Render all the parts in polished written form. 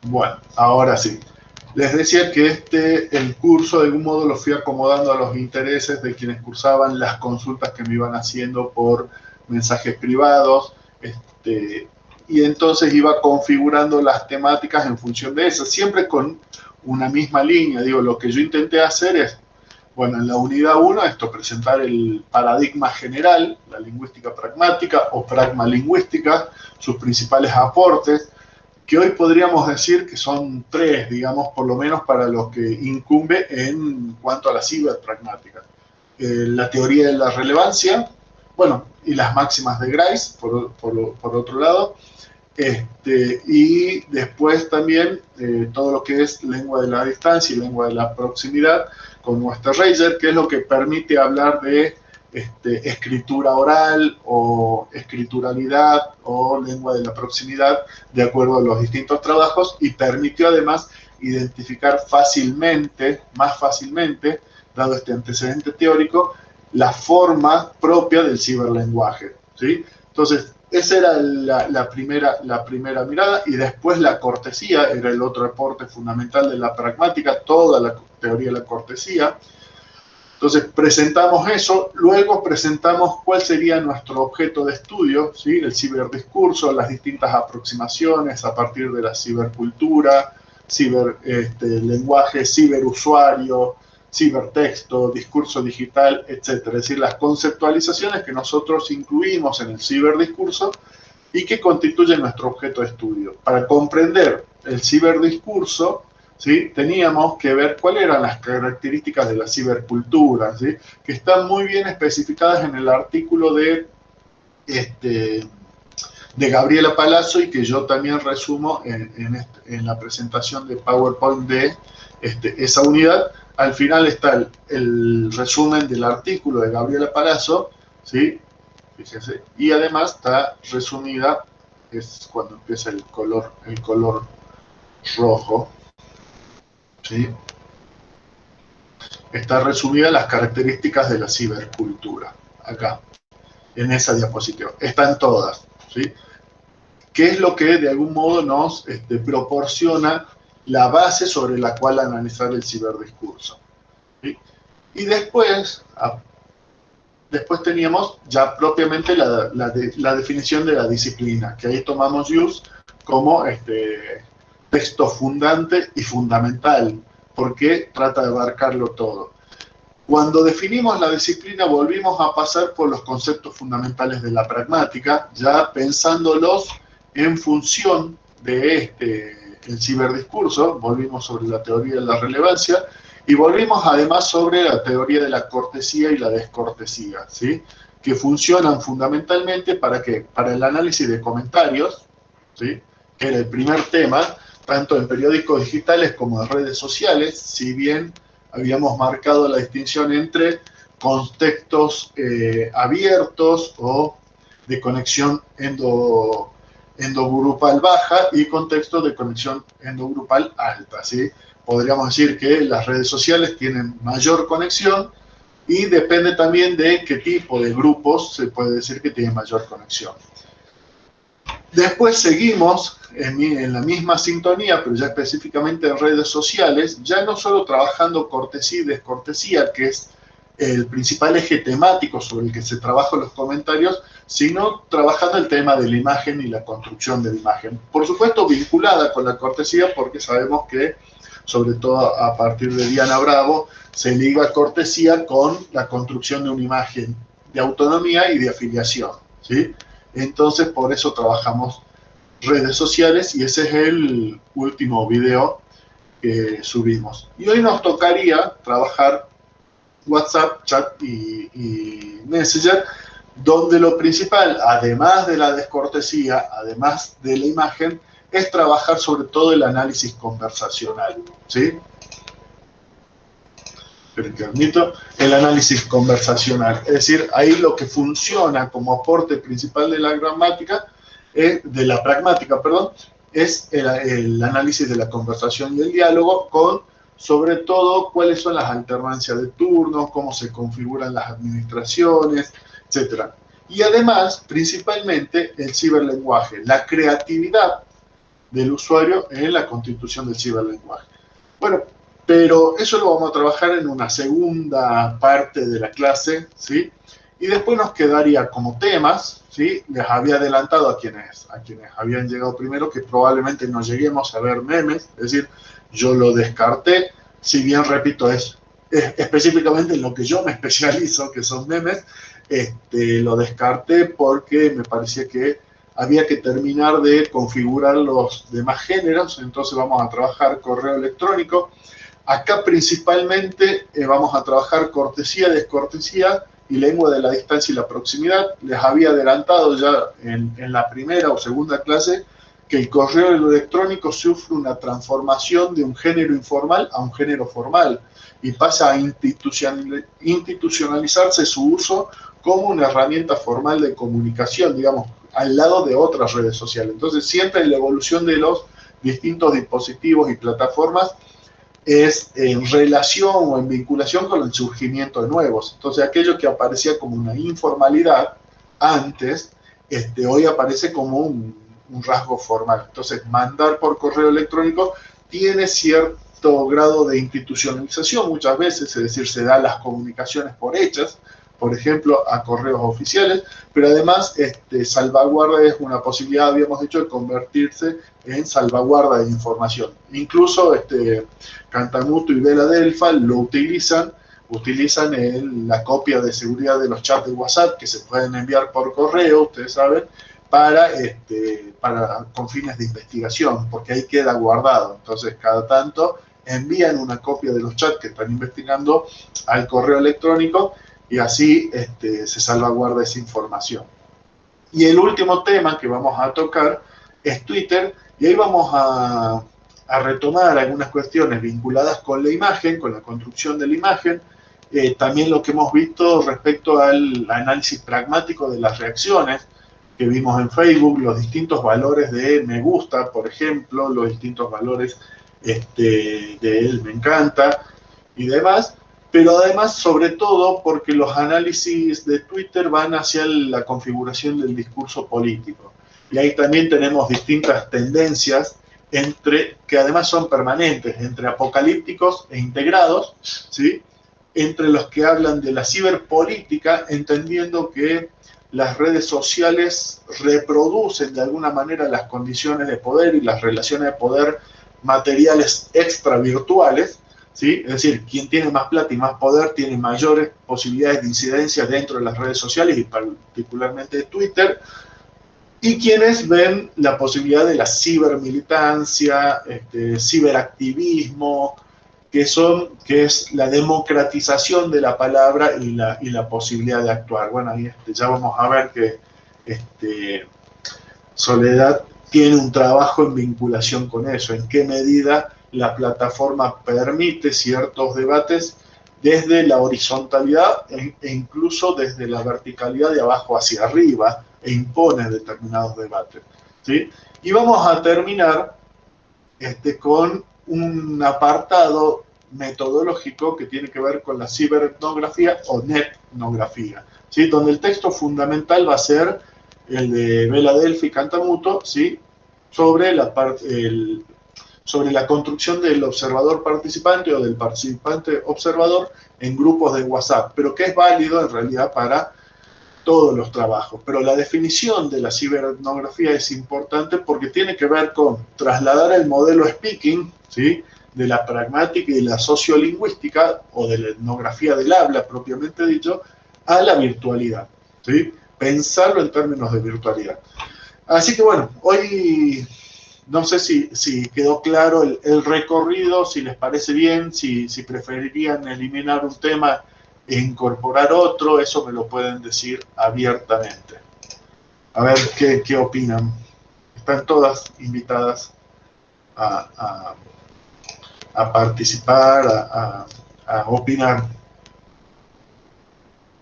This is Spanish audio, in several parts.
Bueno, ahora sí. Les decía que el curso de algún modo lo fui acomodando a los intereses de quienes cursaban, las consultas que me iban haciendo por mensajes privados, y entonces iba configurando las temáticas en función de eso, siempre con una misma línea. Digo, lo que yo intenté hacer es, bueno, en la unidad 1, presentar el paradigma general, la lingüística pragmática o pragmalingüística, sus principales aportes, que hoy podríamos decir que son tres, digamos, por lo menos para los que incumbe en cuanto a la ciberpragmática. La teoría de la relevancia, bueno, y las máximas de Grice, por otro lado, y después también todo lo que es lengua de la distancia y lengua de la proximidad con Westerreicher, que es lo que permite hablar de escritura oral o escrituralidad o lengua de la proximidad de acuerdo a los distintos trabajos, y permitió además identificar fácilmente, más fácilmente, dado este antecedente teórico, la forma propia del ciberlenguaje, ¿sí? Entonces, esa era la primera mirada, y después la cortesía era el otro aporte fundamental de la pragmática, toda la teoría de la cortesía. Entonces presentamos eso, luego presentamos cuál sería nuestro objeto de estudio, ¿sí? El ciberdiscurso, las distintas aproximaciones a partir de la cibercultura, ciberlenguaje, ciberusuario, cibertexto, discurso digital, etc. Es decir, las conceptualizaciones que nosotros incluimos en el ciberdiscurso y que constituyen nuestro objeto de estudio. Para comprender el ciberdiscurso, ¿sí?, teníamos que ver cuáles eran las características de la cibercultura, ¿sí?, que están muy bien especificadas en el artículo de Gabriela Palazzo, y que yo también resumo en la presentación de PowerPoint de esa unidad. Al final está el resumen del artículo de Gabriela Palazzo, ¿sí? Fíjense, y además está resumida, es cuando empieza el color rojo, ¿sí? Está resumida las características de la cibercultura, acá, en esa diapositiva. Están todas, ¿sí? ¿Qué es lo que de algún modo nos proporciona la base sobre la cual analizar el ciberdiscurso, ¿sí? Y después teníamos ya propiamente la definición de la disciplina, que ahí tomamos use como texto fundante y fundamental, porque trata de abarcarlo todo. Cuando definimos la disciplina, volvimos a pasar por los conceptos fundamentales de la pragmática, ya pensándolos en función de el ciberdiscurso. Volvimos sobre la teoría de la relevancia y volvimos además sobre la teoría de la cortesía y la descortesía, ¿sí?, que funcionan fundamentalmente para ¿qué? Para el análisis de comentarios, ¿sí?, que era el primer tema, tanto en periódicos digitales como en redes sociales, si bien habíamos marcado la distinción entre contextos abiertos o de conexión endogrupal baja y contextos de conexión endogrupal alta, ¿sí? Podríamos decir que las redes sociales tienen mayor conexión, y depende también de qué tipo de grupos se puede decir que tienen mayor conexión. Después seguimos en la misma sintonía, pero ya específicamente en redes sociales, ya no solo trabajando cortesía y descortesía, que es el principal eje temático sobre el que se trabajan los comentarios, sino trabajando el tema de la imagen y la construcción de la imagen. Por supuesto, vinculada con la cortesía, porque sabemos que, sobre todo a partir de Diana Bravo, se liga cortesía con la construcción de una imagen de autonomía y de afiliación, ¿sí? Entonces, por eso trabajamos redes sociales, y ese es el último video que subimos. Y hoy nos tocaría trabajar WhatsApp, chat y Messenger, donde lo principal, además de la descortesía, además de la imagen, es trabajar sobre todo el análisis conversacional, ¿sí? Permito, el análisis conversacional. Es decir, ahí lo que funciona como aporte principal de la gramática, de la pragmática, perdón, es el análisis de la conversación y el diálogo, con sobre todo cuáles son las alternancias de turnos, cómo se configuran las administraciones, etc. Y además, principalmente, el ciberlenguaje, la creatividad del usuario en la constitución del ciberlenguaje. Bueno, pero eso lo vamos a trabajar en una segunda parte de la clase, ¿sí? Y después nos quedaría como temas, ¿sí? Les había adelantado a quienes habían llegado primero que probablemente no lleguemos a ver memes, es decir, yo lo descarté, si bien, repito, es específicamente en lo que yo me especializo, que son memes, lo descarté porque me parecía que había que terminar de configurar los demás géneros, entonces vamos a trabajar correo electrónico. Acá principalmente vamos a trabajar cortesía, descortesía y lengua de la distancia y la proximidad. Les había adelantado ya en la primera o segunda clase que el correo electrónico sufre una transformación de un género informal a un género formal y pasa a institucionalizarse su uso como una herramienta formal de comunicación, digamos, al lado de otras redes sociales. Entonces, siempre en la evolución de los distintos dispositivos y plataformas es en relación o en vinculación con el surgimiento de nuevos. Entonces, aquello que aparecía como una informalidad antes, hoy aparece como un rasgo formal. Entonces, mandar por correo electrónico tiene cierto grado de institucionalización muchas veces, es decir, se dan las comunicaciones por hechas, por ejemplo, a correos oficiales, pero además salvaguarda es una posibilidad, habíamos dicho, de convertirse en salvaguarda de información. Incluso Cantamuto y Vela Delfa lo utilizan la copia de seguridad de los chats de WhatsApp que se pueden enviar por correo, ustedes saben, con fines de investigación, porque ahí queda guardado. Entonces, cada tanto envían una copia de los chats que están investigando al correo electrónico y así se salvaguarda esa información. Y el último tema que vamos a tocar es Twitter, y ahí vamos a retomar algunas cuestiones vinculadas con la imagen, con la construcción de la imagen, también lo que hemos visto respecto al análisis pragmático de las reacciones que vimos en Facebook, los distintos valores de me gusta, por ejemplo, los distintos valores de me encanta y demás, pero además, sobre todo, porque los análisis de Twitter van hacia la configuración del discurso político. Y ahí también tenemos distintas tendencias que además son permanentes, entre apocalípticos e integrados, ¿sí? Entre los que hablan de la ciberpolítica, entendiendo que las redes sociales reproducen de alguna manera las condiciones de poder y las relaciones de poder materiales extravirtuales, ¿sí? Es decir, quien tiene más plata y más poder tiene mayores posibilidades de incidencia dentro de las redes sociales y particularmente de Twitter, y quienes ven la posibilidad de la cibermilitancia, ciberactivismo, que es la democratización de la palabra y la posibilidad de actuar. Bueno, ahí ya vamos a ver que Soledad tiene un trabajo en vinculación con eso, en qué medida la plataforma permite ciertos debates desde la horizontalidad e incluso desde la verticalidad de abajo hacia arriba e impone determinados debates, ¿sí? Y vamos a terminar con un apartado metodológico que tiene que ver con la ciberetnografía o netnografía, ¿sí? Donde el texto fundamental va a ser el de Vela Delfi y Cantamuto, ¿sí? sobre la construcción del observador participante o del participante observador en grupos de WhatsApp, pero que es válido en realidad para todos los trabajos. Pero la definición de la ciberetnografía es importante porque tiene que ver con trasladar el modelo speaking, ¿sí? de la pragmática y de la sociolingüística o de la etnografía del habla propiamente dicho, a la virtualidad, ¿sí? Pensarlo en términos de virtualidad. Así que bueno, hoy no sé si quedó claro el recorrido, si les parece bien, si preferirían eliminar un tema e incorporar otro, eso me lo pueden decir abiertamente. A ver qué opinan. Están todas invitadas a participar, a opinar.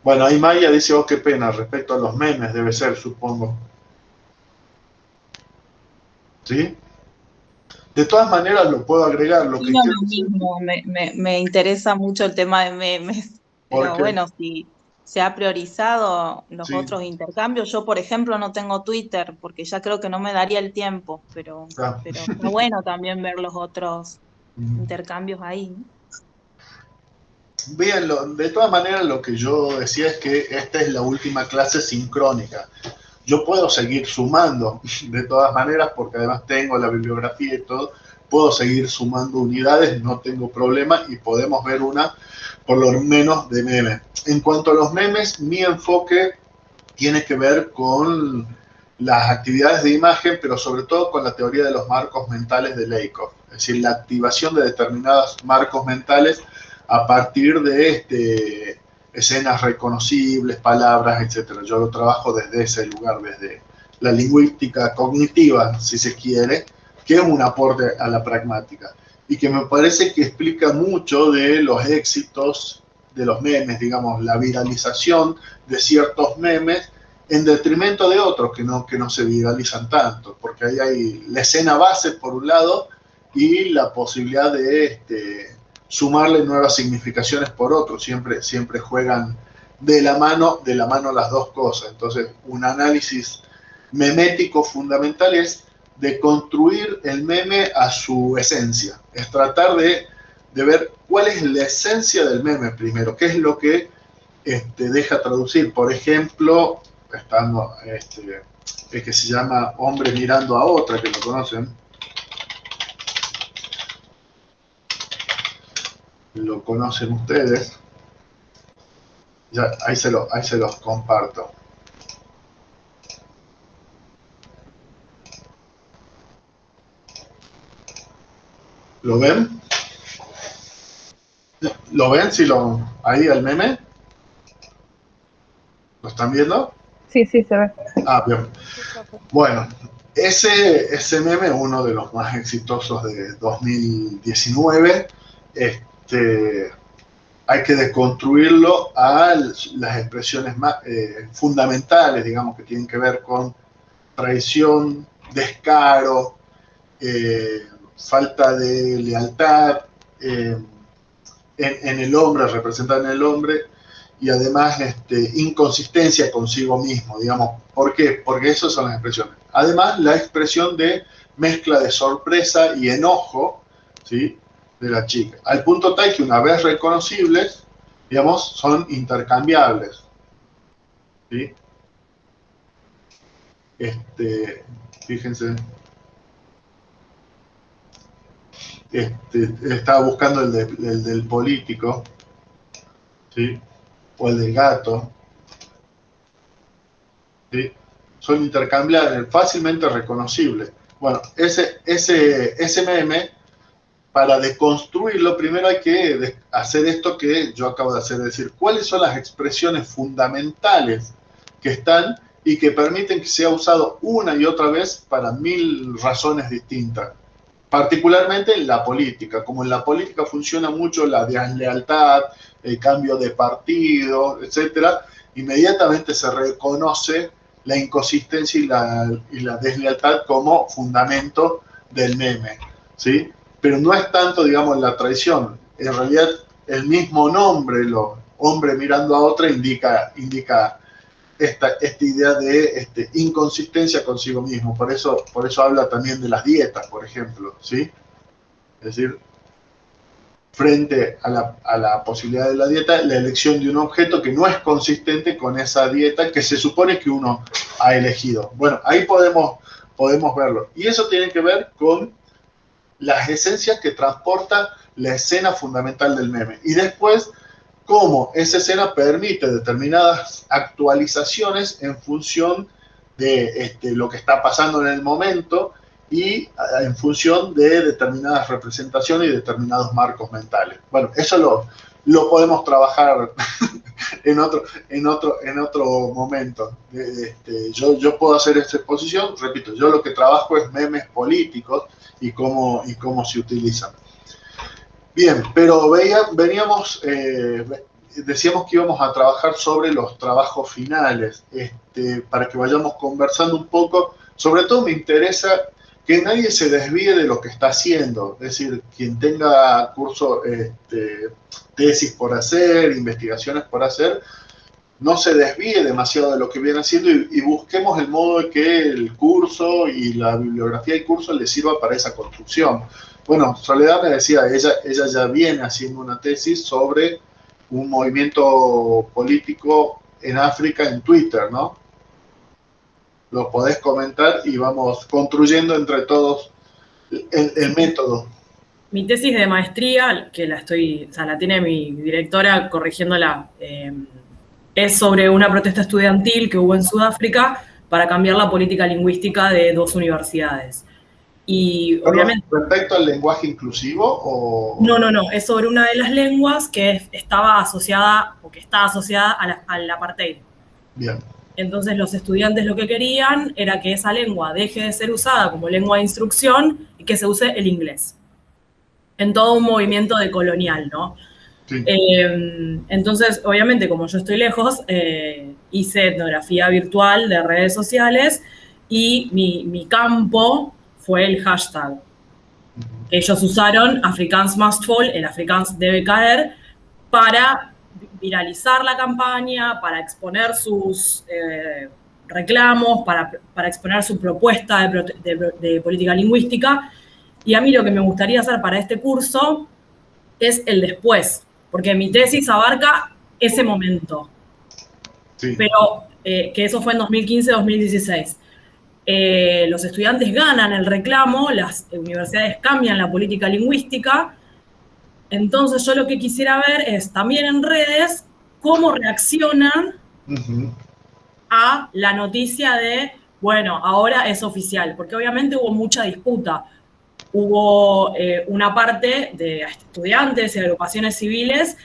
Bueno, ahí Maya dice, oh, qué pena, respecto a los memes debe ser, supongo. ¿Sí? De todas maneras lo puedo agregar. Lo que lo mismo, me interesa mucho el tema de memes, pero bueno, sí. se ha priorizado los Sí, otros intercambios. Yo, por ejemplo, no tengo Twitter porque ya creo que no me daría el tiempo, claro. pero está bueno también ver los otros intercambios ahí, ¿no? Bien, de todas maneras lo que yo decía es que esta es la última clase sincrónica. Yo puedo seguir sumando de todas maneras porque además tengo la bibliografía y todo, puedo seguir sumando unidades, no tengo problema y podemos ver una por lo menos de memes. En cuanto a los memes, mi enfoque tiene que ver con las actividades de imagen, pero sobre todo con la teoría de los marcos mentales de Lakoff, es decir, la activación de determinados marcos mentales a partir de escenas reconocibles, palabras, etcétera. Yo lo trabajo desde ese lugar, desde la lingüística cognitiva, si se quiere, que es un aporte a la pragmática y que me parece que explica mucho de los éxitos de los memes, digamos, la viralización de ciertos memes en detrimento de otros que no se viralizan tanto, porque ahí hay la escena base por un lado y la posibilidad de sumarle nuevas significaciones por otro, siempre juegan de la mano las dos cosas. Entonces, un análisis memético fundamental es de construir el meme a su esencia, es tratar de ver cuál es la esencia del meme primero, qué es lo que deja traducir. Por ejemplo, estando el que se llama Hombre mirando a otra, que lo conocen, lo conocen ustedes, ya, ahí se los comparto. ¿Lo ven? ¿Lo ven? Si lo, ahí el meme, ¿lo están viendo? Sí, sí, se ve. Ah, bien. Bueno, ese meme es uno de los más exitosos de 2019. Hay que desconstruirlo a las expresiones más fundamentales, digamos, que tienen que ver con traición, descaro, falta de lealtad en el hombre, representada en el hombre, y además inconsistencia consigo mismo, digamos. ¿Por qué? Porque esas son las expresiones. Además, la expresión de mezcla de sorpresa y enojo, ¿sí?, de la chica. Al punto tal que una vez reconocibles, digamos, son intercambiables, ¿sí? Fíjense, estaba buscando el del político, ¿sí?, o el del gato, ¿sí? Son intercambiables, fácilmente reconocibles. Bueno, ese meme, para deconstruirlo, primero hay que hacer esto que yo acabo de hacer, es decir, cuáles son las expresiones fundamentales que están y que permiten que sea usado una y otra vez para mil razones distintas. Particularmente en la política, como en la política funciona mucho la deslealtad, el cambio de partido, etcétera, inmediatamente se reconoce la inconsistencia y la deslealtad como fundamento del meme, ¿sí? Pero no es tanto, digamos, la traición. En realidad, el mismo nombre, lo hombre mirando a otra, indica esta idea de inconsistencia consigo mismo. Por eso habla también de las dietas, por ejemplo, ¿sí? Es decir, frente a la posibilidad de la dieta, la elección de un objeto que no es consistente con esa dieta que se supone que uno ha elegido. Bueno, ahí podemos verlo. Y eso tiene que ver con las esencias que transporta la escena fundamental del meme. Y después, cómo esa escena permite determinadas actualizaciones en función de lo que está pasando en el momento y en función de determinadas representaciones y determinados marcos mentales. Bueno, eso lo podemos trabajar en otro momento. Yo puedo hacer esta exposición, repito, yo lo que trabajo es memes políticos y cómo se utilizan. Bien, pero veníamos, decíamos que íbamos a trabajar sobre los trabajos finales, para que vayamos conversando un poco. Sobre todo me interesa que nadie se desvíe de lo que está haciendo, es decir, quien tenga curso, tesis por hacer, investigaciones por hacer, no se desvíe demasiado de lo que viene haciendo y busquemos el modo de que el curso y la bibliografía del curso le sirva para esa construcción. Bueno, Soledad me decía, ella ya viene haciendo una tesis sobre un movimiento político en África en Twitter, ¿no? Lo podés comentar y vamos construyendo entre todos el método. Mi tesis de maestría, que la tiene mi directora corrigiéndola, es sobre una protesta estudiantil que hubo en Sudáfrica para cambiar la política lingüística de 2 universidades. Y obviamente... ¿Respecto al lenguaje inclusivo o...? No, es sobre una de las lenguas que estaba asociada, o que está asociada al apartheid. Bien. Entonces los estudiantes lo que querían era que esa lengua deje de ser usada como lengua de instrucción y que se use el inglés. En todo un movimiento decolonial, ¿no? Sí. Entonces, obviamente, como yo estoy lejos, hice etnografía virtual de redes sociales y mi campo fue el hashtag. Ellos usaron Afrikaans must fall, el Afrikaans debe caer, para viralizar la campaña, para exponer sus reclamos, para exponer su propuesta de política lingüística. Y a mí lo que me gustaría hacer para este curso es el después, porque mi tesis abarca ese momento. Sí. Pero que eso fue en 2015-2016. Los estudiantes ganan el reclamo, las universidades cambian la política lingüística. Entonces yo lo que quisiera ver es también en redes cómo reaccionan a la noticia de, bueno, ahora es oficial, porque obviamente hubo mucha disputa. Hubo una parte de estudiantes y agrupaciones civiles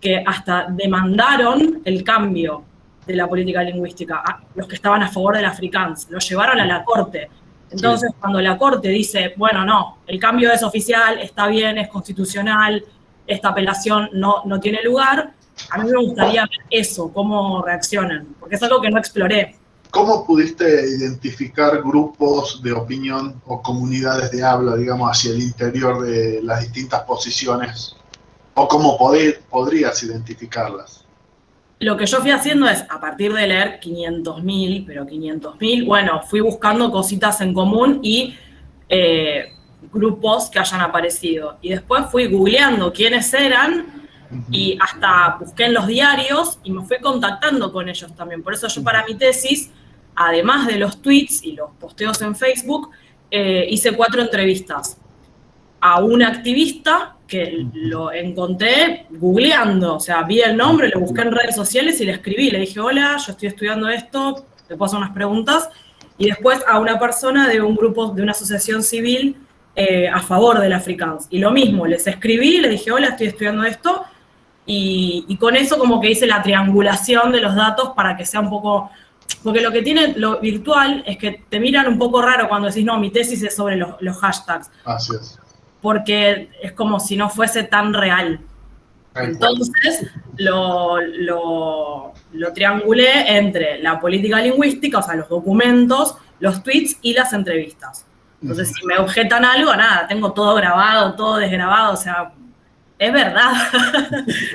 que hasta demandaron el cambio de la política lingüística, los que estaban a favor del Afrikaans, lo llevaron a la corte. Entonces, cuando la corte dice, bueno, no, el cambio es oficial, está bien, es constitucional, esta apelación no tiene lugar, a mí me gustaría ver eso, cómo reaccionan, porque es algo que no exploré. ¿Cómo pudiste identificar grupos de opinión o comunidades de habla, digamos, hacia el interior de las distintas posiciones? ¿O cómo podrías identificarlas? Lo que yo fui haciendo es, a partir de leer 500.000, bueno, fui buscando cositas en común y grupos que hayan aparecido. Y después fui googleando quiénes eran y hasta busqué en los diarios y me fui contactando con ellos también. Por eso yo para mi tesis, además de los tweets y los posteos en Facebook, hice 4 entrevistas. A un activista que lo encontré googleando, o sea, vi el nombre, lo busqué en redes sociales y le escribí, le dije, hola, yo estoy estudiando esto, te puedo hacer unas preguntas, y después a una persona de un grupo, de una asociación civil a favor del Afrikaans, y lo mismo, les escribí, les dije, hola, estoy estudiando esto, y con eso como que hice la triangulación de los datos para que sea un poco, porque lo que tiene lo virtual es que te miran un poco raro cuando decís, no, mi tesis es sobre los hashtags. Así es. Porque es como si no fuese tan real. Entonces, lo triangulé entre la política lingüística, o sea, los documentos, los tweets y las entrevistas. Entonces, si me objetan algo, nada, tengo todo grabado, todo desgrabado, o sea, es verdad.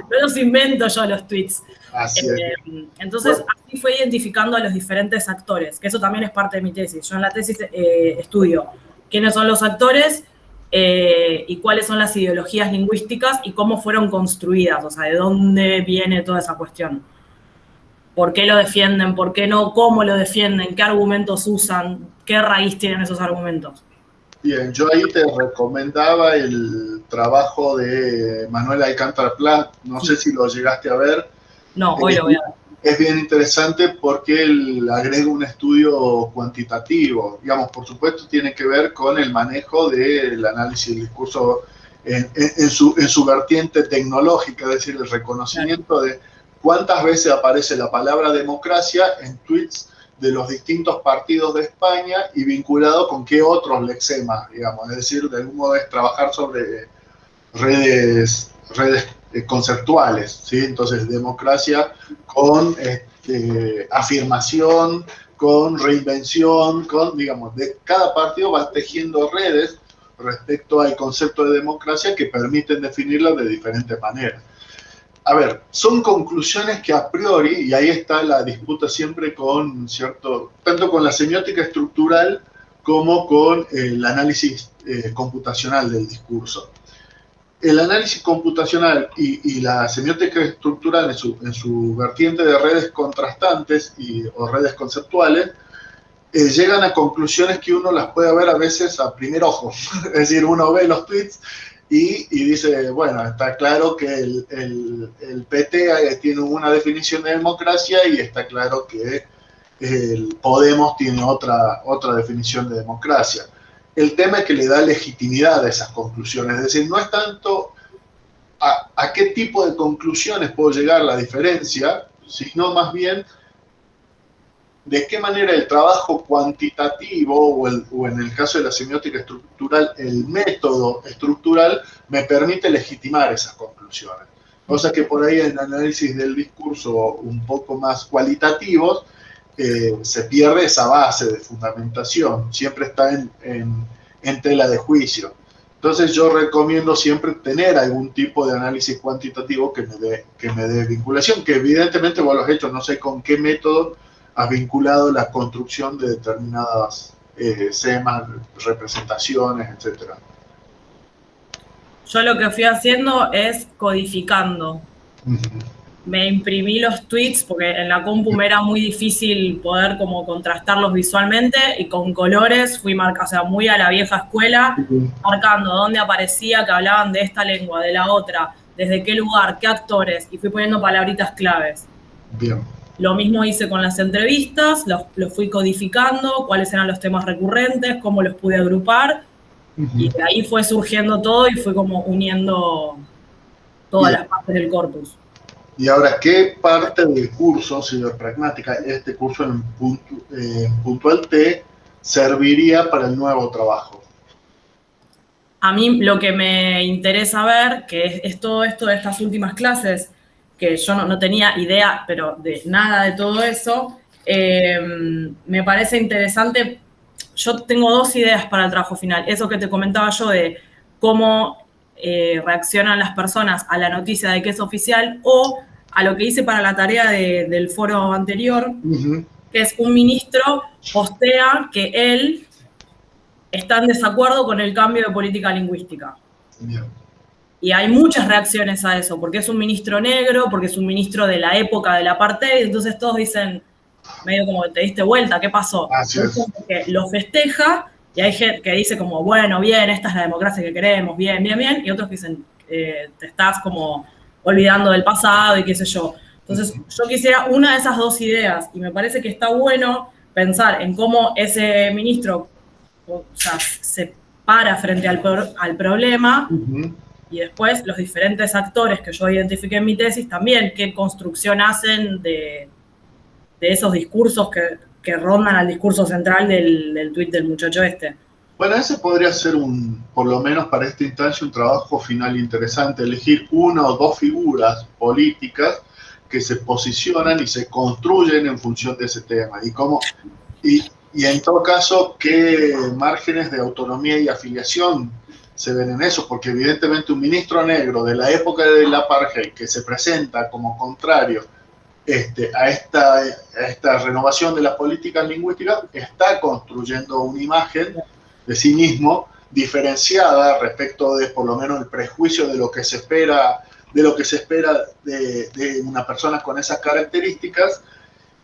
No los invento yo los tweets. Así es. Entonces, así fue identificando a los diferentes actores, que eso también es parte de mi tesis. Yo en la tesis estudio quiénes son los actores, y cuáles son las ideologías lingüísticas y cómo fueron construidas, o sea, de dónde viene toda esa cuestión. ¿Por qué lo defienden? ¿Por qué no? ¿Cómo lo defienden? ¿Qué argumentos usan? ¿Qué raíz tienen esos argumentos? Bien, yo ahí te recomendaba el trabajo de Manuel Alcántara Pla, no sé si lo llegaste a ver. No, hoy lo voy a ver. Es bien interesante porque él agrega un estudio cuantitativo. Digamos, por supuesto, tiene que ver con el manejo del análisis del discurso en su vertiente tecnológica, es decir, el reconocimiento de cuántas veces aparece la palabra democracia en tweets de los distintos partidos de España y vinculado con qué otros lexemas, digamos. Es decir, de algún modo es trabajar sobre redes conceptuales, ¿sí? Entonces, democracia con afirmación, con reinvención, con, digamos, de cada partido va tejiendo redes respecto al concepto de democracia que permiten definirla de diferentes maneras. a ver, son conclusiones que a priori, y ahí está la disputa siempre con tanto con la semiótica estructural como con el análisis computacional del discurso. El análisis computacional y la semiótica estructural en su vertiente de redes contrastantes o redes conceptuales, llegan a conclusiones que uno las puede ver a veces a primer ojo. Es decir, uno ve los tweets y dice, bueno, está claro que el PT tiene una definición de democracia y está claro que el Podemos tiene otra definición de democracia. El tema es que le da legitimidad a esas conclusiones, es decir, no es tanto a qué tipo de conclusiones puedo llegar la diferencia, sino más bien de qué manera el trabajo cuantitativo o en el caso de la semiótica estructural, el método estructural me permite legitimar esas conclusiones. Cosa que por ahí en análisis del discurso un poco más cualitativos se pierde esa base de fundamentación, siempre está en tela de juicio. Entonces yo recomiendo siempre tener algún tipo de análisis cuantitativo que me dé vinculación, que evidentemente vos lo has hecho, no sé con qué método has vinculado la construcción de determinadas semas, representaciones, etc. Yo lo que fui haciendo es codificando. Me imprimí los tweets porque en la compu me era muy difícil poder como contrastarlos visualmente y con colores fui marcando, o sea, muy a la vieja escuela, marcando dónde aparecía que hablaban de esta lengua, de la otra, desde qué lugar, qué actores, y fui poniendo palabritas claves. Bien. Lo mismo hice con las entrevistas, los fui codificando, cuáles eran los temas recurrentes, cómo los pude agrupar, y de ahí fue surgiendo todo y fue como uniendo todas las partes del corpus. Y ahora, ¿qué parte del curso Ciberpragmática, este curso en Puntual T, serviría para el nuevo trabajo? A mí lo que me interesa ver, que es todo esto de estas últimas clases, que yo no tenía idea, pero de nada de todo eso, me parece interesante. Yo tengo dos ideas para el trabajo final. Eso que te comentaba yo de cómo reaccionan las personas a la noticia de que es oficial o a lo que hice para la tarea del foro anterior, que es un ministro postea que él está en desacuerdo con el cambio de política lingüística. Bien. Y hay muchas reacciones a eso, porque es un ministro negro, porque es un ministro de la época del apartheid, entonces todos dicen, medio como te diste vuelta, ¿qué pasó? Que lo festeja, y hay gente que dice como, bueno, bien, esta es la democracia que queremos, bien, bien, bien, y otros que dicen, te estás como olvidando del pasado y qué sé yo. Entonces, yo quisiera una de esas dos ideas, y me parece que está bueno pensar en cómo ese ministro, o sea, se para frente al problema, y después los diferentes actores que yo identifiqué en mi tesis también, qué construcción hacen de esos discursos que rondan al discurso central del tuit del muchacho este. Bueno, ese podría ser por lo menos para esta instancia, un trabajo final interesante, elegir una o dos figuras políticas que se posicionan y se construyen en función de ese tema. Y en todo caso, qué márgenes de autonomía y afiliación se ven en eso, porque evidentemente un ministro negro de la época del apartheid que se presenta como contrario a esta renovación de las políticas lingüísticas está construyendo una imagen de sí mismo diferenciada respecto de por lo menos el prejuicio de lo que se espera de una persona con esas características,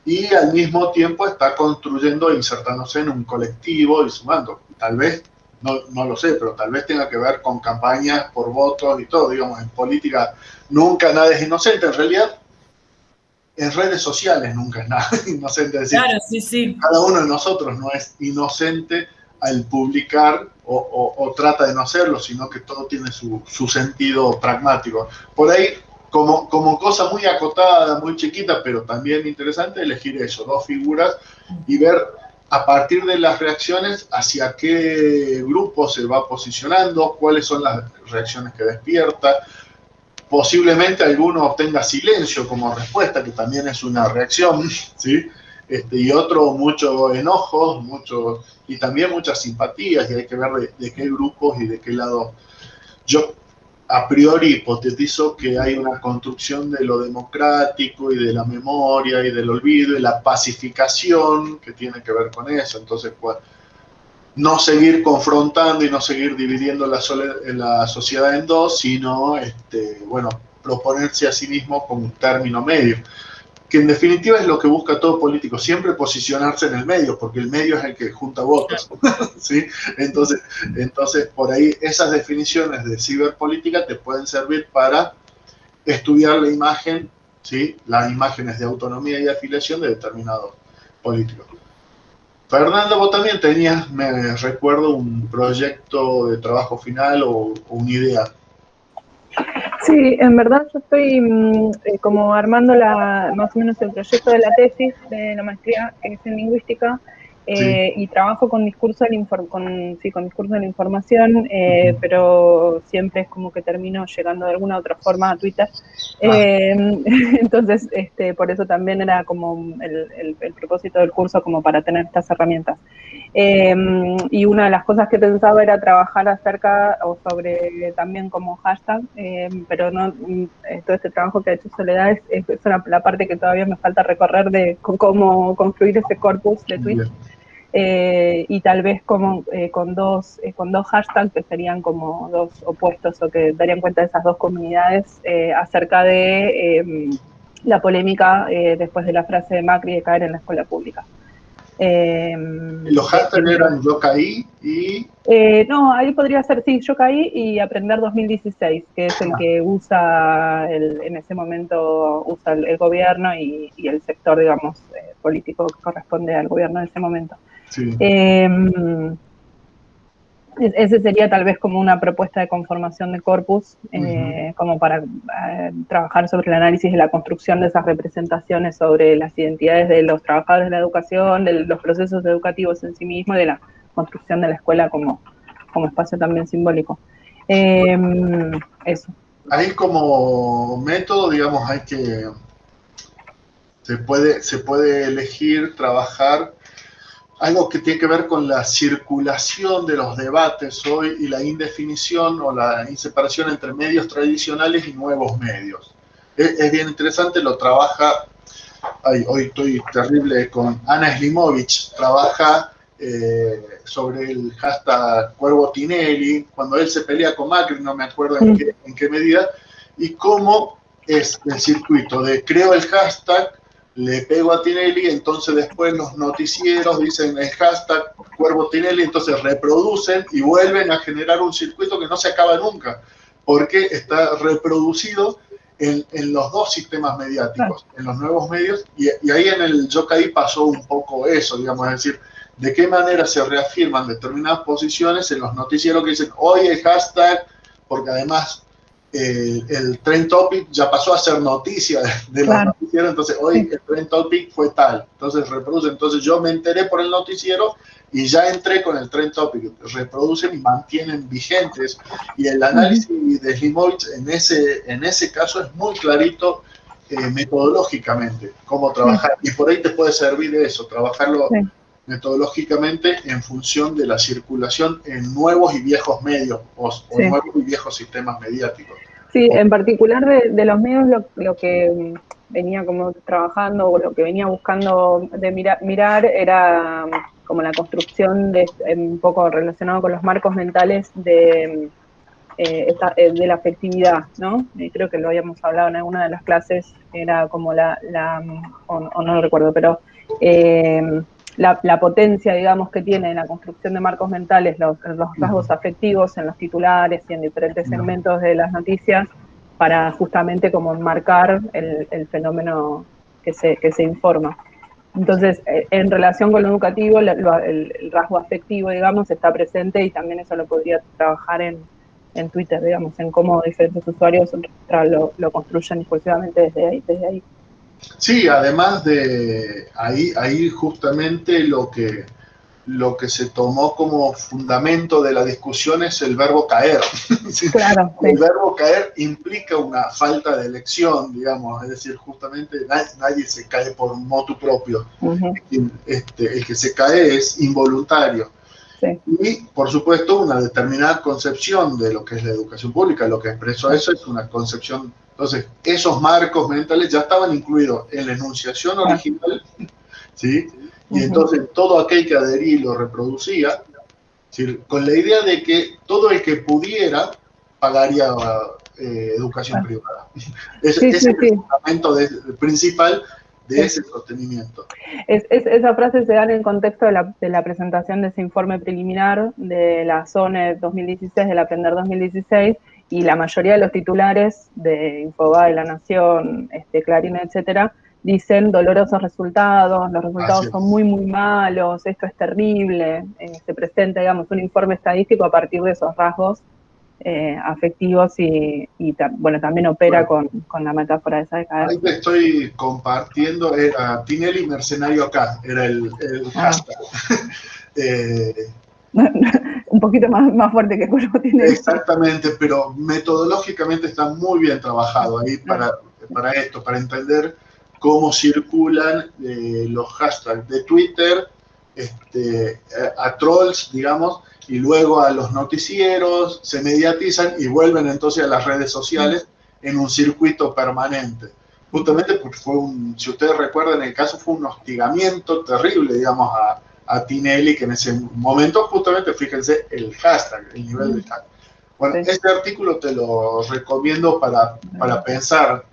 y al mismo tiempo está construyendo e insertándose en un colectivo y sumando. Tal vez, no lo sé, pero tal vez tenga que ver con campañas por votos y todo. Digamos, en política nunca nada es inocente. En realidad, en redes sociales nunca es nada inocente. Es decir, claro, sí. Cada uno de nosotros no es inocente al publicar o trata de no hacerlo, sino que todo tiene su sentido pragmático. Por ahí, como cosa muy acotada, muy chiquita, pero también interesante, elegir eso, dos figuras y ver a partir de las reacciones hacia qué grupo se va posicionando, cuáles son las reacciones que despierta. Posiblemente alguno obtenga silencio como respuesta, que también es una reacción, ¿sí? Y otro mucho enojo, y también muchas simpatías, y hay que ver de qué grupos y de qué lado. Yo a priori hipotetizo que hay una construcción de lo democrático y de la memoria y del olvido y la pacificación que tiene que ver con eso. Entonces, pues, no seguir confrontando y no seguir dividiendo la sociedad en dos, sino, bueno, proponerse a sí mismo como un término medio, que en definitiva es lo que busca todo político, siempre posicionarse en el medio, porque el medio es el que junta votos, ¿sí? Entonces, por ahí esas definiciones de ciberpolítica te pueden servir para estudiar la imagen, ¿sí? Las imágenes de autonomía y afiliación de determinados políticos. Fernando, vos también tenías, me recuerdo, un proyecto de trabajo final o una idea. Sí, en verdad yo estoy como armando más o menos el proyecto de la tesis de la maestría, que es en lingüística, Sí. y trabajo con discurso de con discurso de la información, pero siempre es como que termino llegando de alguna otra forma a Twitter. Entonces, por eso también era como el propósito del curso, como para tener estas herramientas. Y una de las cosas que pensaba era trabajar acerca o sobre también como hashtag, pero no todo este trabajo que ha hecho Soledad es la parte que todavía me falta recorrer de cómo construir ese corpus de tweets. Y tal vez como con dos hashtags que serían como dos opuestos o que darían cuenta de esas dos comunidades acerca de la polémica después de la frase de Macri de caer en la escuela pública. Los hashtags eran yo caí y... no, ahí podría ser, sí, yo caí y Aprender 2016, que es el que usa, en ese momento usa el gobierno y el sector, digamos, político que corresponde al gobierno en ese momento. Sí. Ese sería tal vez como una propuesta de conformación de corpus, como para trabajar sobre el análisis de la construcción de esas representaciones sobre las identidades de los trabajadores de la educación, de los procesos educativos en sí mismos y de la construcción de la escuela como espacio también simbólico. Eso. Ahí como método, digamos, se puede elegir trabajar algo que tiene que ver con la circulación de los debates hoy y la indefinición o la inseparación entre medios tradicionales y nuevos medios. Es bien interesante, lo trabaja, hoy estoy terrible con Ana Slimovich, trabaja sobre el hashtag Cuervo Tinelli, cuando él se pelea con Macri, no me acuerdo en qué medida, y cómo es el circuito de creo el hashtag, le pego a Tinelli, entonces después los noticieros dicen el hashtag Cuervo Tinelli, entonces reproducen y vuelven a generar un circuito que no se acaba nunca, porque está reproducido en los dos sistemas mediáticos, en los nuevos medios, y ahí en el Yo Caí pasó un poco eso, digamos, es decir, de qué manera se reafirman determinadas posiciones en los noticieros que dicen hoy el hashtag, porque además el Trend Topic ya pasó a ser noticia de los noticieros, entonces hoy el Trend Topic fue tal, entonces reproduce, entonces yo me enteré por el noticiero y ya entré con el Trend Topic, reproducen y mantienen vigentes, y el análisis de Slimovich en ese caso es muy clarito metodológicamente, cómo trabajar, y por ahí te puede servir eso, trabajarlo metodológicamente en función de la circulación en nuevos y viejos medios o nuevos y viejos sistemas mediáticos. Sí, en particular de los medios lo que venía como trabajando o lo que venía buscando de mirar era como la construcción un poco relacionado con los marcos mentales de la afectividad, ¿no? Creo que lo habíamos hablado en alguna de las clases, era como o no lo recuerdo, pero la potencia, digamos, que tiene en la construcción de marcos mentales, los rasgos afectivos en los titulares y en diferentes segmentos de las noticias, para justamente como enmarcar el fenómeno que se informa. Entonces, en relación con lo educativo, el rasgo afectivo, digamos, está presente, y también eso lo podría trabajar en Twitter, digamos, en cómo diferentes usuarios lo construyen discursivamente desde ahí. Sí, además de ahí justamente lo que se tomó como fundamento de la discusión es el verbo caer. Claro, sí. El verbo caer implica una falta de elección, digamos, es decir, justamente nadie se cae por motu propio. El que se cae es involuntario. Sí. Y, por supuesto, una determinada concepción de lo que es la educación pública. Lo que expresó eso es una concepción. Entonces, esos marcos mentales ya estaban incluidos en la enunciación original, ¿sí? Y entonces todo aquel que adhería y lo reproducía, ¿sí? Con la idea de que todo el que pudiera pagaría educación privada. Ese es el fundamento principal de ese sostenimiento. Esa frase se da en el contexto de la presentación de ese informe preliminar de la SONE 2016, del Aprender 2016, y la mayoría de los titulares de Infobae, La Nación, Clarín, etcétera, dicen dolorosos resultados, los resultados son muy, muy malos, esto es terrible. Se presenta, digamos, un informe estadístico a partir de esos rasgos afectivos y bueno, también opera con la metáfora de esa decadencia. Ahí te estoy compartiendo, era Tinelli Mercenario acá, era el hashtag. Un poquito más fuerte que Curvo Tinelli. Exactamente, pero metodológicamente está muy bien trabajado ahí para esto, para entender cómo circulan los hashtags de Twitter a trolls, digamos, y luego a los noticieros, se mediatizan y vuelven entonces a las redes sociales en un circuito permanente. Justamente porque si ustedes recuerdan, el caso fue un hostigamiento terrible, digamos, a Tinelli, que en ese momento, justamente, fíjense, el hashtag, el nivel del hashtag. Bueno, este artículo te lo recomiendo para pensar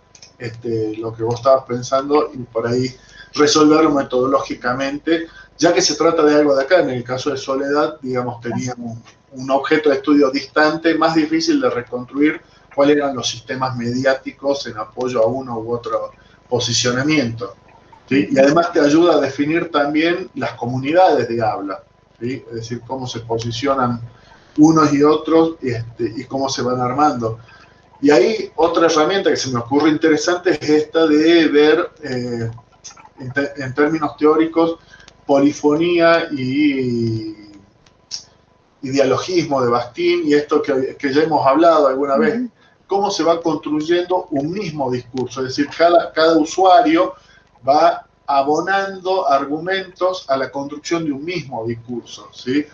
lo que vos estabas pensando y por ahí resolverlo metodológicamente, ya que se trata de algo de acá. En el caso de Soledad, digamos, tenía un objeto de estudio distante, más difícil de reconstruir cuáles eran los sistemas mediáticos en apoyo a uno u otro posicionamiento, ¿sí? Y además te ayuda a definir también las comunidades de habla, ¿sí? Es decir, cómo se posicionan unos y otros y cómo se van armando. Y ahí otra herramienta que se me ocurre interesante es esta de ver, en términos teóricos, polifonía y dialogismo de Bakhtin, y esto que ya hemos hablado alguna vez, cómo se va construyendo un mismo discurso, es decir, cada usuario va abonando argumentos a la construcción de un mismo discurso, ¿sí?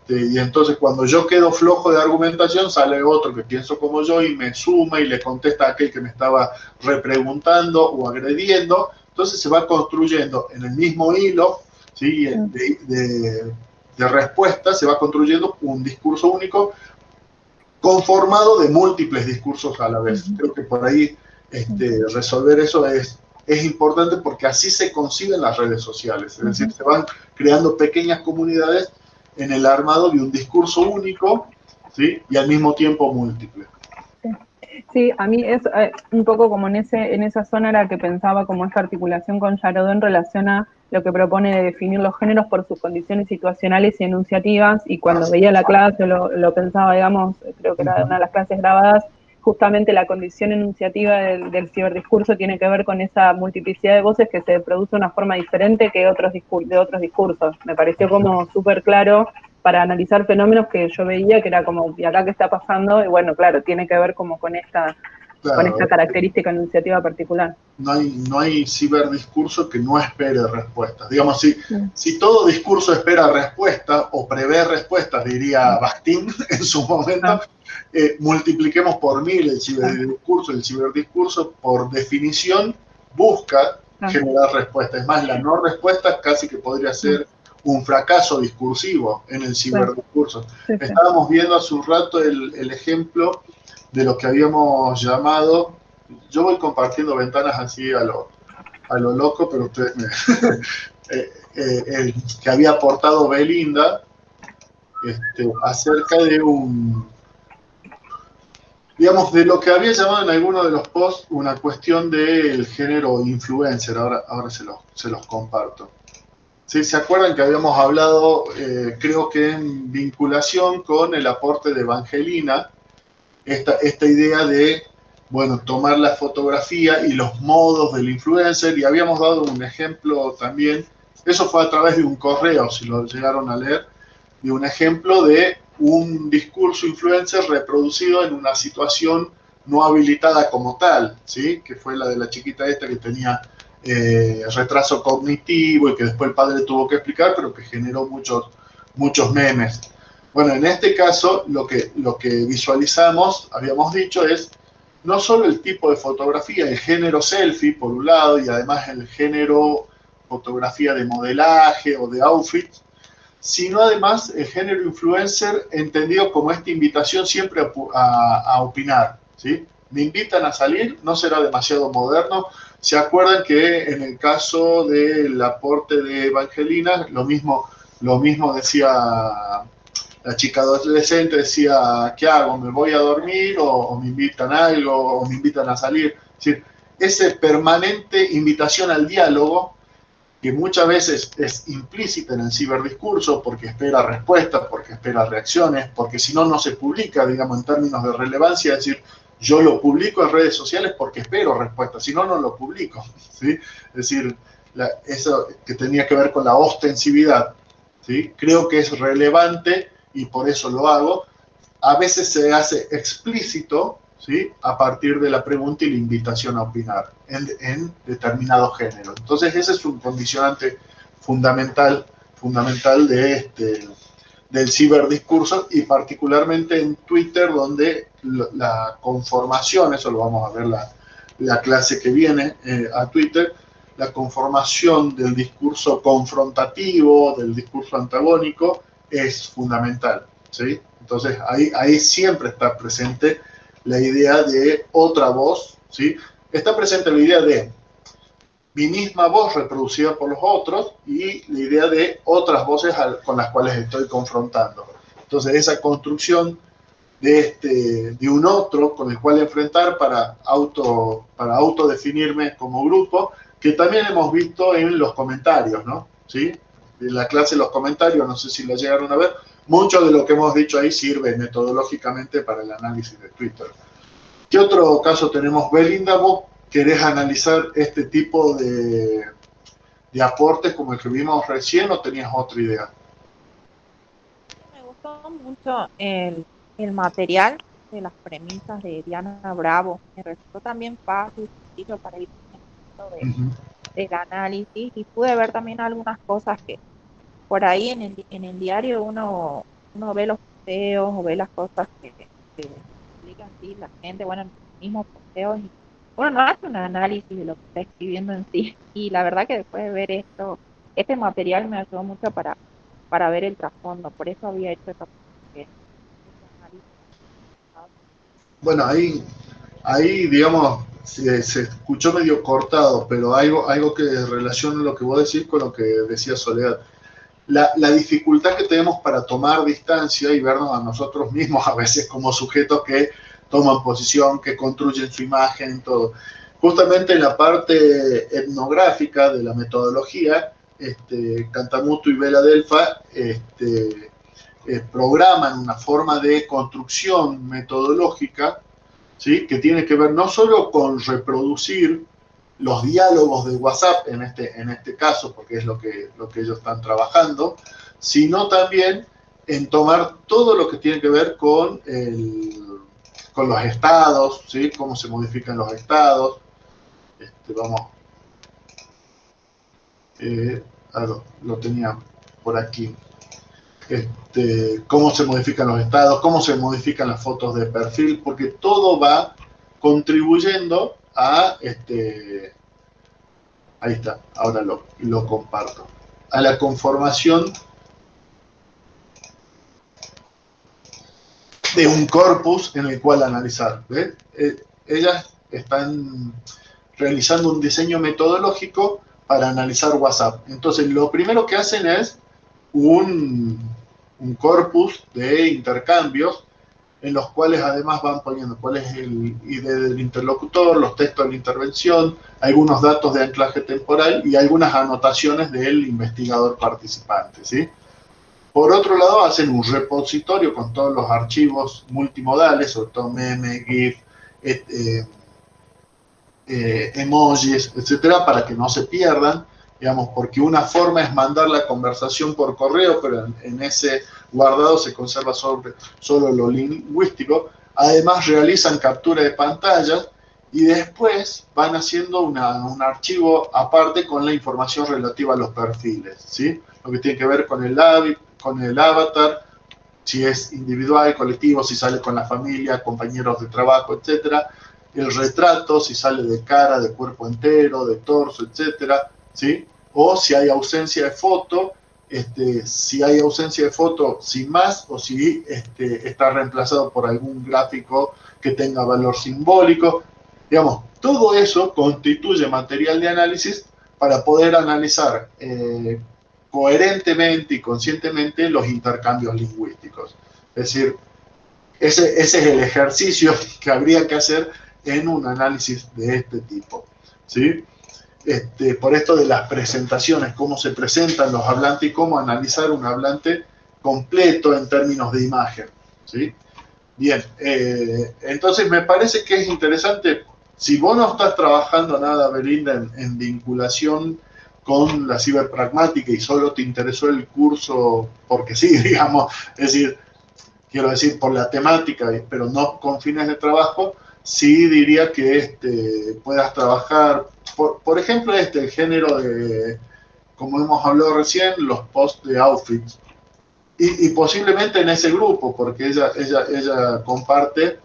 Y entonces cuando yo quedo flojo de argumentación, sale otro que pienso como yo y me suma y le contesta a aquel que me estaba repreguntando o agrediendo. Entonces se va construyendo en el mismo hilo, ¿sí? de respuesta, se va construyendo un discurso único conformado de múltiples discursos a la vez. Creo que por ahí resolver eso es importante, porque así se conciben las redes sociales, es decir, se van creando pequeñas comunidades en el armado de un discurso único, ¿sí? Y al mismo tiempo múltiple. Sí, a mí es un poco como en esa zona era que pensaba como esta articulación con Yarodó en relación a lo que propone de definir los géneros por sus condiciones situacionales y enunciativas, y cuando veía la clase lo pensaba, digamos, creo que era una de las clases grabadas, justamente la condición enunciativa del ciberdiscurso tiene que ver con esa multiplicidad de voces que se produce de una forma diferente que de otros discursos. Me pareció como súper claro para analizar fenómenos que yo veía que era como, ¿y acá qué está pasando? Y bueno, claro, tiene que ver como con esta característica enunciativa particular. No hay ciberdiscurso que no espere respuestas. Digamos, si todo discurso espera respuestas o prevé respuestas, diría Bakhtin en su momento, multipliquemos por 1000 el ciberdiscurso. El ciberdiscurso, por definición, busca generar respuestas. Es más, la no respuesta casi que podría ser un fracaso discursivo en el ciberdiscurso. Estábamos viendo hace un rato el ejemplo de lo que habíamos llamado, yo voy compartiendo ventanas así a lo loco, pero ustedes que había aportado Belinda acerca de digamos, de lo que había llamado en alguno de los posts una cuestión del género influencer. Ahora se los comparto. ¿Sí? ¿Se acuerdan que habíamos hablado, creo que en vinculación con el aporte de Evangelina, esta idea de, bueno, tomar la fotografía y los modos del influencer, y habíamos dado un ejemplo también, eso fue a través de un correo, si lo llegaron a leer, de un ejemplo de un discurso influencer reproducido en una situación no habilitada como tal, ¿sí? Que fue la de la chiquita esta que tenía retraso cognitivo y que después el padre tuvo que explicar, pero que generó muchos muchos memes. Bueno, en este caso, lo que visualizamos, habíamos dicho, es no solo el tipo de fotografía, el género selfie, por un lado, y además el género fotografía de modelaje o de outfit, sino además el género influencer entendido como esta invitación siempre a opinar, ¿sí? Me invitan a salir, no será demasiado moderno. ¿Se acuerdan que en el caso del aporte de Evangelina, lo mismo decía la chica adolescente, decía, ¿qué hago? ¿Me voy a dormir o me invitan a algo o me invitan a salir? Es decir, esa permanente invitación al diálogo, que muchas veces es implícita en el ciberdiscurso porque espera respuestas, porque espera reacciones, porque si no, no se publica, digamos, en términos de relevancia, es decir, yo lo publico en redes sociales porque espero respuestas, si no, no lo publico, ¿sí? Es decir, eso que tenía que ver con la ostensividad, ¿sí? Creo que es relevante y por eso lo hago. A veces se hace explícito, ¿sí? A partir de la pregunta y la invitación a opinar en determinado género. Entonces ese es un condicionante fundamental del ciberdiscurso, y particularmente en Twitter, donde la conformación, eso lo vamos a ver la clase que viene a Twitter, la conformación del discurso confrontativo, del discurso antagónico, es fundamental, ¿sí? Entonces ahí siempre está presente la idea de otra voz, ¿sí? Está presente la idea de mi misma voz reproducida por los otros y la idea de otras voces con las cuales estoy confrontando. Entonces esa construcción de un otro con el cual enfrentar para autodefinirme como grupo, que también hemos visto en los comentarios, ¿no? ¿Sí? En la clase de los comentarios, no sé si lo llegaron a ver, mucho de lo que hemos dicho ahí sirve metodológicamente para el análisis de Twitter. ¿Qué otro caso tenemos? Belinda, ¿vos querés analizar este tipo de aportes como el que vimos recién o tenías otra idea? Me gustó mucho el material de las premisas de Diana Bravo. Me resultó también fácil y sencillo para ir del análisis, y pude ver también algunas cosas que por ahí en el diario uno ve los posteos o ve las cosas que explican, sí, la gente, bueno, en los mismos posteos, y uno no hace un análisis de lo que está escribiendo en sí, y la verdad que después de ver este material me ayudó mucho para ver el trasfondo, por eso había hecho ese análisis. Bueno, ahí digamos, se escuchó medio cortado, pero algo que relaciona lo que vos decís con lo que decía Soledad. La dificultad que tenemos para tomar distancia y vernos a nosotros mismos a veces como sujetos que toman posición, que construyen su imagen, todo. Justamente en la parte etnográfica de la metodología, Cantamuto y Vela Delfa programan una forma de construcción metodológica, ¿sí? Que tiene que ver no solo con reproducir los diálogos de WhatsApp en este caso, porque es lo que ellos están trabajando, sino también en tomar todo lo que tiene que ver con los estados, ¿sí? Cómo se modifican los estados. Lo tenía por aquí. Cómo se modifican los estados, cómo se modifican las fotos de perfil, porque todo va contribuyendo a ahí está, ahora lo comparto, a la conformación de un corpus en el cual analizar. ¿Ves? Ellas están realizando un diseño metodológico para analizar WhatsApp. Entonces, lo primero que hacen es un corpus de intercambios en los cuales además van poniendo cuál es el ID del interlocutor, los textos de la intervención, algunos datos de anclaje temporal y algunas anotaciones del investigador participante, ¿sí? Por otro lado, hacen un repositorio con todos los archivos multimodales, sobre todo meme, GIF, emojis, etcétera, para que no se pierdan, digamos, porque una forma es mandar la conversación por correo, pero en ese guardado se conserva solo lo lingüístico. Además realizan captura de pantalla y después van haciendo un archivo aparte con la información relativa a los perfiles, ¿sí? Lo que tiene que ver con el hábito, con el avatar, si es individual, colectivo, si sale con la familia, compañeros de trabajo, etcétera. El retrato, si sale de cara, de cuerpo entero, de torso, etcétera, ¿sí? O si hay ausencia de foto, si hay ausencia de foto sin más, o si está reemplazado por algún gráfico que tenga valor simbólico. Digamos, todo eso constituye material de análisis para poder analizar coherentemente y conscientemente los intercambios lingüísticos. Es decir, ese es el ejercicio que habría que hacer en un análisis de este tipo, ¿sí? Por esto de las presentaciones, cómo se presentan los hablantes y cómo analizar un hablante completo en términos de imagen, ¿sí? Bien, entonces me parece que es interesante, si vos no estás trabajando nada, Belinda, en vinculación con la ciberpragmática y solo te interesó el curso porque sí, digamos, es decir, quiero decir por la temática, pero no con fines de trabajo, sí diría que puedas trabajar, por ejemplo, el género de, como hemos hablado recién, los posts de outfits. Y posiblemente en ese grupo, porque ella comparte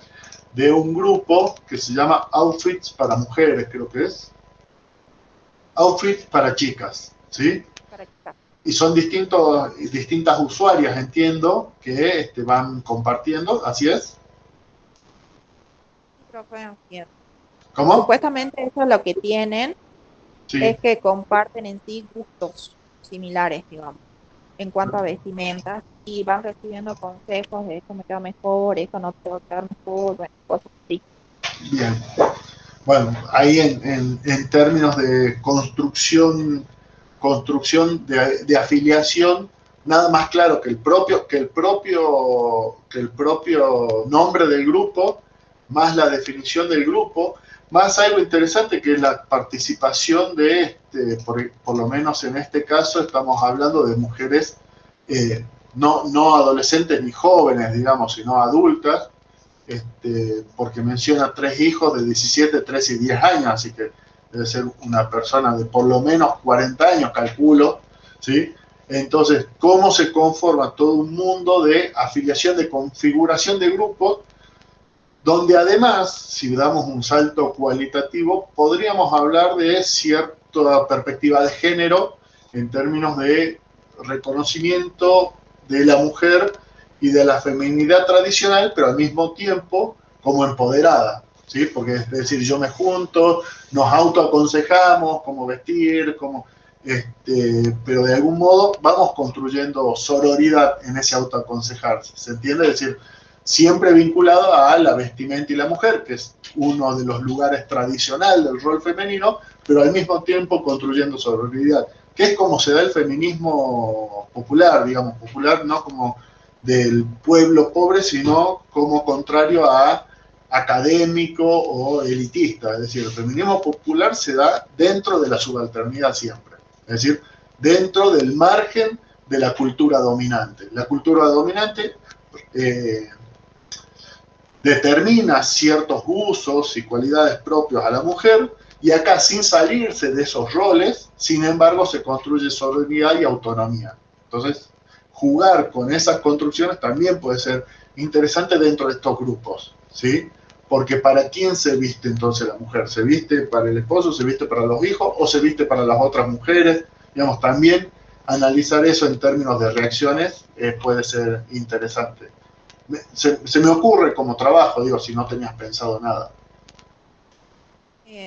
de un grupo que se llama Outfits para Mujeres, creo que es. Outfits para chicas, ¿sí? Para quitar. Y son distintas usuarias, entiendo, que van compartiendo, ¿así es? Profe, así es. ¿Cómo? Supuestamente eso es lo que tienen, Sí. es que comparten en sí gustos similares, digamos, en cuanto a vestimentas, y van recibiendo consejos de esto me queda mejor, esto no te va a quedar mejor, bueno, cosas así. Bien. Bueno, ahí en términos de construcción de afiliación, nada más claro que el propio nombre del grupo, más la definición del grupo, más algo interesante que es la participación de, por lo menos en este caso, estamos hablando de mujeres no adolescentes ni jóvenes, digamos, sino adultas, porque menciona 3 hijos de 17, 13 y 10 años, así que debe ser una persona de por lo menos 40 años, calculo, ¿sí? Entonces, ¿cómo se conforma todo un mundo de afiliación, de configuración de grupos, donde además, si damos un salto cualitativo, podríamos hablar de cierta perspectiva de género en términos de reconocimiento de la mujer y de la feminidad tradicional, pero al mismo tiempo como empoderada, ¿sí? Porque es decir, yo me junto, nos autoaconsejamos cómo vestir, pero de algún modo vamos construyendo sororidad en ese autoaconsejarse, ¿se entiende? Es decir, siempre vinculado a la vestimenta y la mujer, que es uno de los lugares tradicionales del rol femenino, pero al mismo tiempo construyendo sororidad, que es como se da el feminismo popular, digamos, popular no como del pueblo pobre, sino como contrario a académico o elitista. Es decir, el feminismo popular se da dentro de la subalternidad siempre, es decir, dentro del margen de la cultura dominante. La cultura dominante determina ciertos usos y cualidades propios a la mujer, y acá, sin salirse de esos roles, sin embargo, se construye sororidad y autonomía. Entonces, jugar con esas construcciones también puede ser interesante dentro de estos grupos, ¿sí? Porque ¿para quién se viste entonces la mujer? ¿Se viste para el esposo, se viste para los hijos o se viste para las otras mujeres? Digamos, también analizar eso en términos de reacciones puede ser interesante. Se me ocurre como trabajo, digo, si no tenías pensado nada.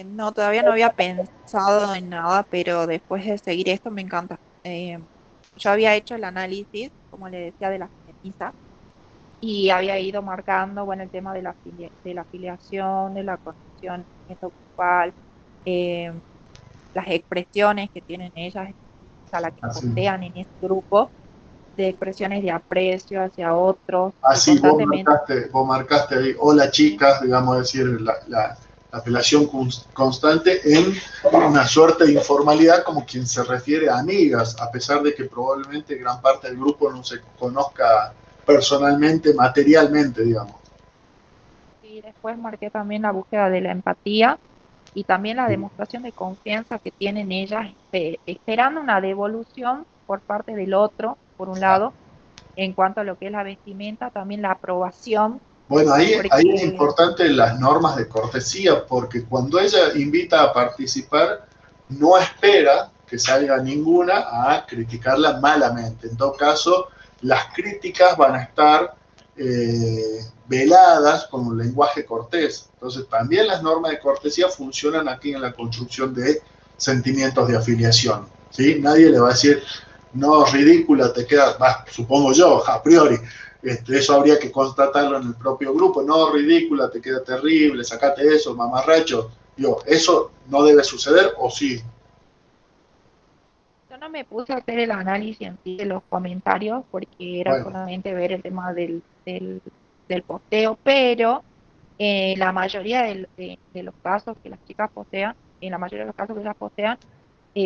No, todavía no había pensado en nada, pero después de seguir esto me encanta. Yo había hecho el análisis, como le decía, de las premisas y había ido marcando, bueno, el tema de de la afiliación, de la conexión grupal, eh, las expresiones que tienen ellas, a la que Así. postean en este grupo, de expresiones de aprecio hacia otros. Así Constantemente. vos marcaste ahí, hola chicas, digamos, decir, la apelación constante en una suerte de informalidad como quien se refiere a amigas, a pesar de que probablemente gran parte del grupo no se conozca personalmente, materialmente, digamos. Y después marqué también la búsqueda de la empatía y también la demostración de confianza que tienen ellas, esperando una devolución por parte del otro, por un lado, en cuanto a lo que es la vestimenta, también la aprobación. Bueno, ahí es Porque, importante las normas de cortesía, porque cuando ella invita a participar, no espera que salga ninguna a criticarla malamente. En todo caso, las críticas van a estar veladas con un lenguaje cortés. Entonces, también las normas de cortesía funcionan aquí en la construcción de sentimientos de afiliación, ¿sí? Nadie le va a decir, no, ridícula, te queda, supongo yo, a priori, eso habría que constatarlo en el propio grupo, no, ridícula, te queda terrible, sacate eso, mamarracho. Digo, ¿eso no debe suceder o sí? yo no me puse a hacer el análisis en sí de los comentarios porque era Bueno, solamente ver el tema del posteo, pero la mayoría de los casos que las chicas postean, en la mayoría de los casos que ellas postean,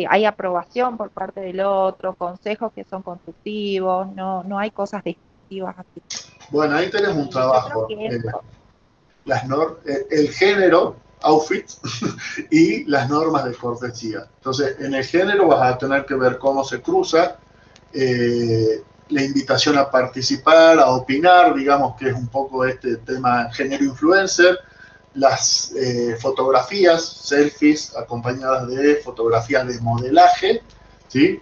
hay aprobación por parte del otro, consejos que son constructivos, no hay cosas destructivas aquí. bueno, ahí tenés un Y yo creo trabajo. que eso, El género, outfit, y las normas de cortesía. Entonces, en el género vas a tener que ver cómo se cruza la invitación a participar, a opinar, digamos que es un poco este tema género influencer, las fotografías, selfies, acompañadas de fotografías de modelaje, ¿sí?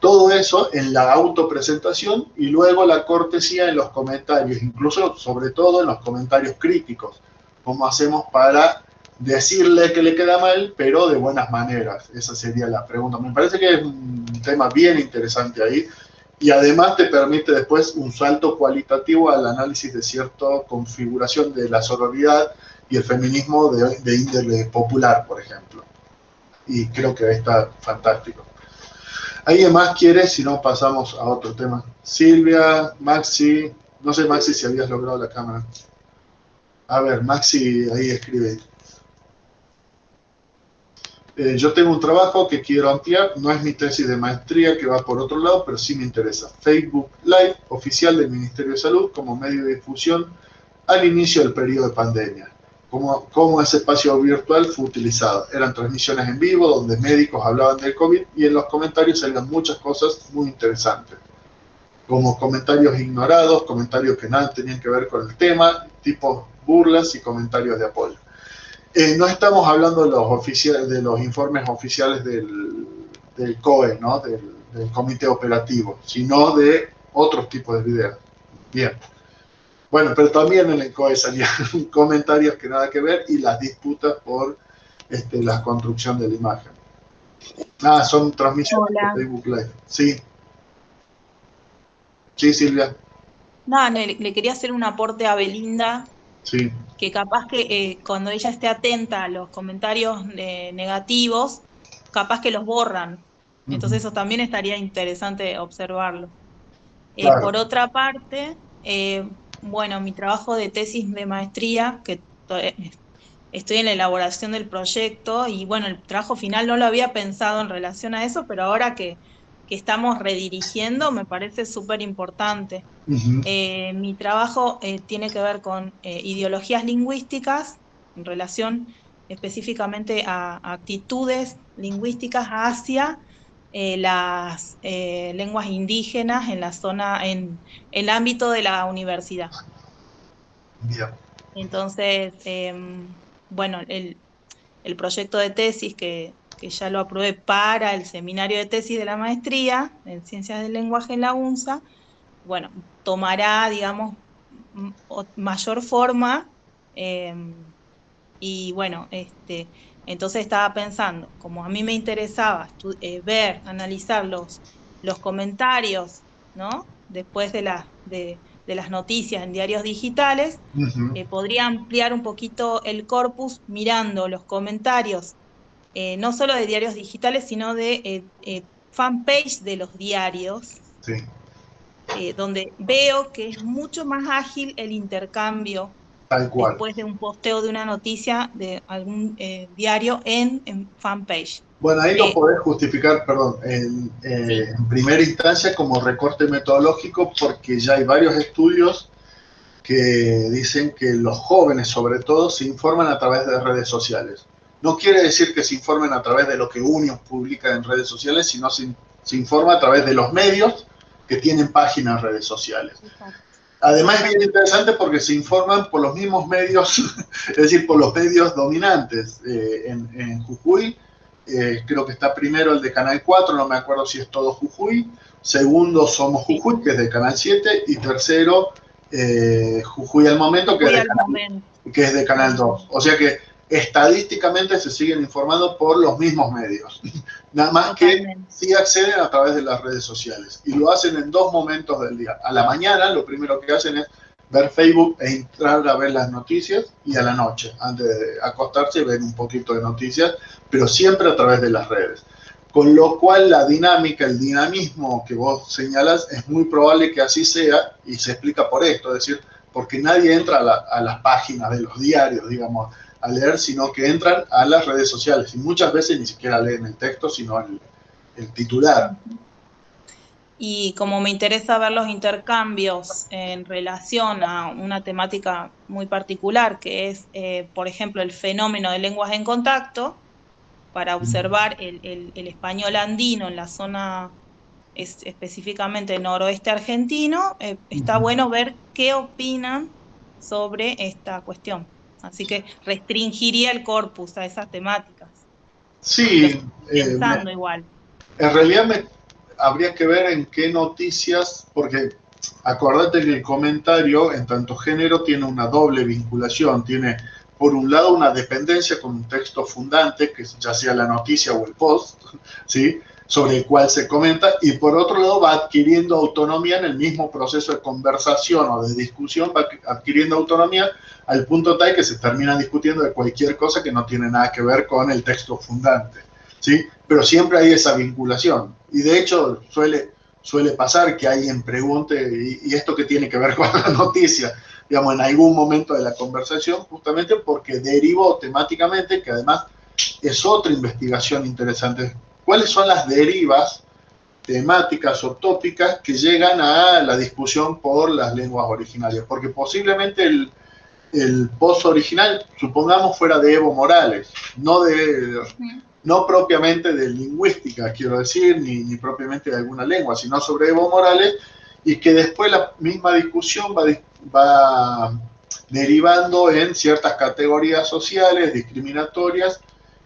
Todo eso en la autopresentación y luego la cortesía en los comentarios, incluso sobre todo en los comentarios críticos. ¿Cómo hacemos para decirle que le queda mal, pero de buenas maneras? Esa sería la pregunta. Me parece que es un tema bien interesante ahí y además te permite después un salto cualitativo al análisis de cierta configuración de la sororidad y el feminismo de índole popular, por ejemplo. Y creo que está fantástico. ¿Alguien más quiere? Si no, pasamos a otro tema. Silvia, Maxi, no sé, Maxi, si habías logrado la cámara. A ver, Maxi ahí escribe. Yo tengo un trabajo que quiero ampliar, no es mi tesis de maestría que va por otro lado, pero sí me interesa. Facebook Live, oficial del Ministerio de Salud, como medio de difusión al inicio del periodo de pandemia. Cómo ese espacio virtual fue utilizado. Eran transmisiones en vivo donde médicos hablaban del COVID y en los comentarios salían muchas cosas muy interesantes, como comentarios ignorados, comentarios que nada tenían que ver con el tema, tipo burlas y comentarios de apoyo. No estamos hablando de los informes oficiales del COE, ¿no? del Comité Operativo, sino de otros tipos de videos. Bien. Bueno, pero también en el COE salían comentarios que nada que ver y las disputas por la construcción de la imagen. Son transmisiones de Facebook Live. Sí. Sí, Silvia. No, le quería hacer un aporte a Belinda, Sí. que capaz que cuando ella esté atenta a los comentarios negativos, capaz que los borran. Entonces eso también estaría interesante observarlo. Claro. Por otra parte, bueno, mi trabajo de tesis de maestría, que estoy en la elaboración del proyecto, y bueno, el trabajo final no lo había pensado en relación a eso, pero ahora que estamos redirigiendo, me parece súper importante. Mi trabajo tiene que ver con ideologías lingüísticas en relación específicamente a actitudes lingüísticas hacia las lenguas indígenas en la zona, en el ámbito de la universidad. Bien. Entonces, bueno, el proyecto de tesis que ya lo aprobé para el seminario de tesis de la maestría en Ciencias del Lenguaje en la UNSA, bueno, tomará, digamos, mayor forma, y bueno, entonces estaba pensando, como a mí me interesaba ver, analizar los comentarios, ¿no? Después de las noticias en diarios digitales, podría ampliar un poquito el corpus mirando los comentarios, no solo de diarios digitales, sino de fanpage de los diarios. Sí. Donde veo que es mucho más ágil el intercambio Tal cual. después de un posteo de una noticia de algún diario en fanpage. Bueno, ahí lo podés justificar, perdón, Sí. en primera instancia como recorte metodológico, porque ya hay varios estudios que dicen que los jóvenes, sobre todo, se informan a través de redes sociales. No quiere decir que se informen a través de lo que uno publica en redes sociales, sino se informa a través de los medios que tienen páginas en redes sociales. Además es bien interesante porque se informan por los mismos medios, es decir, por los medios dominantes. En Jujuy, creo que está primero el de Canal 4, no me acuerdo si es todo Jujuy. Segundo, Somos Jujuy, que es de Canal 7. Y tercero, Jujuy al Momento, que es de Canal 2. O sea que estadísticamente se siguen informando por los mismos medios. Nada más que sí acceden a través de las redes sociales. Y lo hacen en 2 momentos del día. A la mañana lo primero que hacen es ver Facebook e entrar a ver las noticias, y a la noche, antes de acostarse, ven un poquito de noticias, pero siempre a través de las redes. Con lo cual la dinámica, el dinamismo que vos señalas, es muy probable que así sea, y se explica por esto, es decir, porque nadie entra a las páginas de los diarios, digamos, a leer, sino que entran a las redes sociales, y muchas veces ni siquiera leen el texto, sino el titular. Y como me interesa ver los intercambios en relación a una temática muy particular, que es, por ejemplo, el fenómeno de lenguas en contacto, para observar el español andino en la zona específicamente noroeste argentino, está bueno ver qué opinan sobre esta cuestión. Así que restringiría el corpus a esas temáticas. Sí, pensando igual. En realidad habría que ver en qué noticias, porque acordate que el comentario en tanto género tiene una doble vinculación, tiene por un lado una dependencia con un texto fundante, que ya sea la noticia o el post, ¿sí?, sobre el cual se comenta, y por otro lado va adquiriendo autonomía en el mismo proceso de conversación o de discusión, va adquiriendo autonomía al punto tal que se termina discutiendo de cualquier cosa que no tiene nada que ver con el texto fundante, ¿sí? Pero siempre hay esa vinculación, y de hecho suele pasar que alguien pregunte, ¿y esto qué tiene que ver con la noticia?, digamos, en algún momento de la conversación, justamente porque derivó temáticamente, que además es otra investigación interesante. ¿Cuáles son las derivas temáticas o tópicas que llegan a la discusión por las lenguas originarias? Porque posiblemente el post original, supongamos, fuera de Evo Morales, no propiamente de lingüística, quiero decir, ni propiamente de alguna lengua, sino sobre Evo Morales, y que después la misma discusión va derivando en ciertas categorías sociales discriminatorias,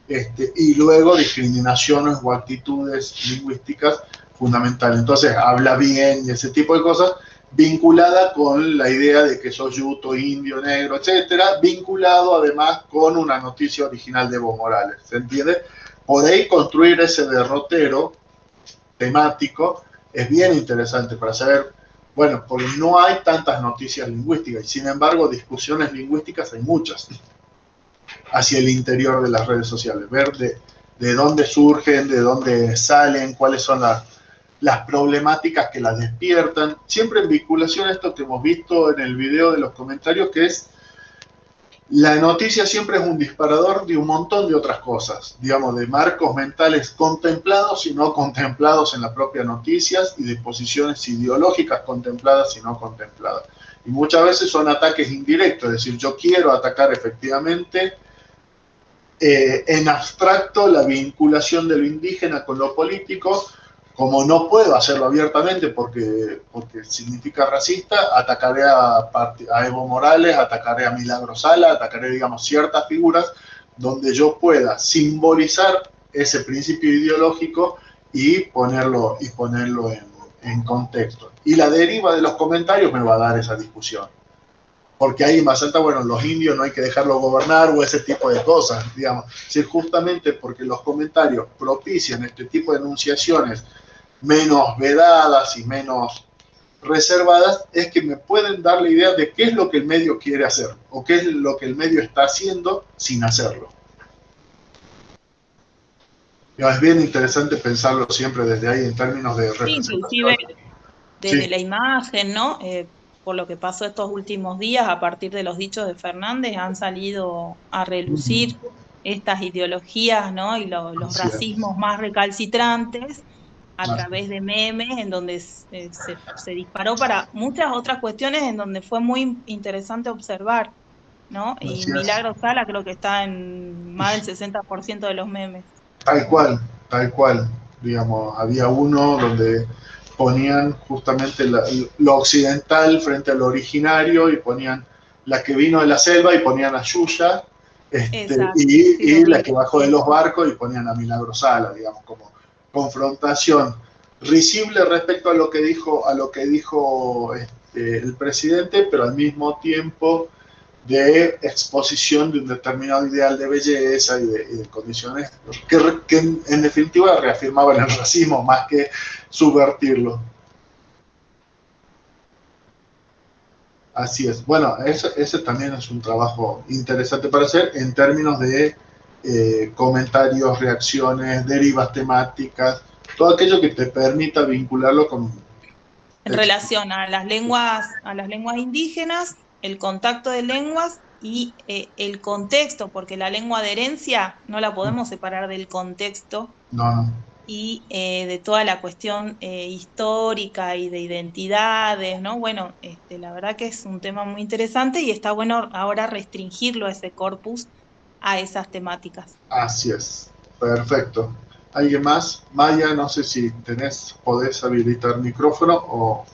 y luego discriminaciones o actitudes lingüísticas fundamentales. Entonces habla bien y ese tipo de cosas, vinculada con la idea de que sos yuto, indio, negro, etcétera, vinculado además con una noticia original de Evo Morales, ¿se entiende? Por ahí construir ese derrotero temático es bien interesante para saber, bueno, porque no hay tantas noticias lingüísticas, y sin embargo discusiones lingüísticas hay muchas hacia el interior de las redes sociales, ver de dónde surgen, de dónde salen, cuáles son las problemáticas que las despiertan, siempre en vinculación a esto que hemos visto en el video de los comentarios, que es la noticia siempre es un disparador de un montón de otras cosas, digamos, de marcos mentales contemplados y no contemplados en las propias noticias, y de posiciones ideológicas contempladas y no contempladas. Y muchas veces son ataques indirectos, es decir, yo quiero atacar efectivamente en abstracto la vinculación de lo indígena con lo político. Como no puedo hacerlo abiertamente porque significa racista, atacaré a Evo Morales, atacaré a Milagro Sala, atacaré, digamos, ciertas figuras donde yo pueda simbolizar ese principio ideológico y ponerlo en contexto. Y la deriva de los comentarios me va a dar esa discusión. Porque ahí más alta, bueno, los indios no hay que dejarlos gobernar o ese tipo de cosas, digamos. Si justamente porque los comentarios propician este tipo de enunciaciones menos vedadas y menos reservadas, es que me pueden dar la idea de qué es lo que el medio quiere hacer o qué es lo que el medio está haciendo sin hacerlo. Es bien interesante pensarlo siempre desde ahí en términos de representación. Inclusive desde la imagen, ¿no? Por lo que pasó estos últimos días, a partir de los dichos de Fernández, han salido a relucir estas ideologías, ¿no? Y los racismos más recalcitrantes a través de memes, en donde se disparó para muchas otras cuestiones, en donde fue muy interesante observar, ¿no? Y Milagro Sala creo que está en más del 60% de los memes. Tal cual, digamos, había uno donde ponían justamente lo occidental frente a lo originario, y ponían la que vino de la selva y ponían a Yuya, y la que bajó de los barcos y ponían a Milagro Sala, digamos, como confrontación risible respecto a lo que dijo el presidente, pero al mismo tiempo de exposición de un determinado ideal de belleza y de condiciones que en definitiva reafirmaban el racismo más que subvertirlo. Así es. Bueno, ese también es un trabajo interesante para hacer en términos de comentarios, reacciones, derivas temáticas, todo aquello que te permita vincularlo con... En relación a las lenguas indígenas, el contacto de lenguas y el contexto, porque la lengua de herencia no la podemos separar del contexto. No. Y de toda la cuestión histórica y de identidades, ¿no? Bueno, la verdad que es un tema muy interesante y está bueno ahora restringirlo a ese corpus, a esas temáticas. Así es, perfecto. ¿Alguien más? Maya, no sé si podés habilitar micrófono o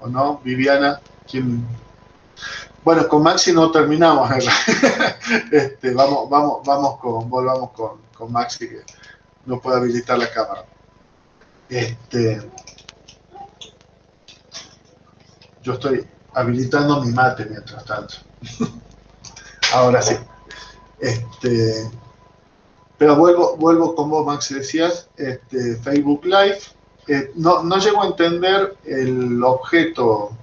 no. Viviana, ¿quién? Bueno, con Maxi no terminamos. Volvamos con Maxi, que no puede habilitar la cámara. Yo estoy habilitando mi mate mientras tanto. Ahora sí. Pero vuelvo con vos, Maxi, decías, Facebook Live. No llego a entender el objeto.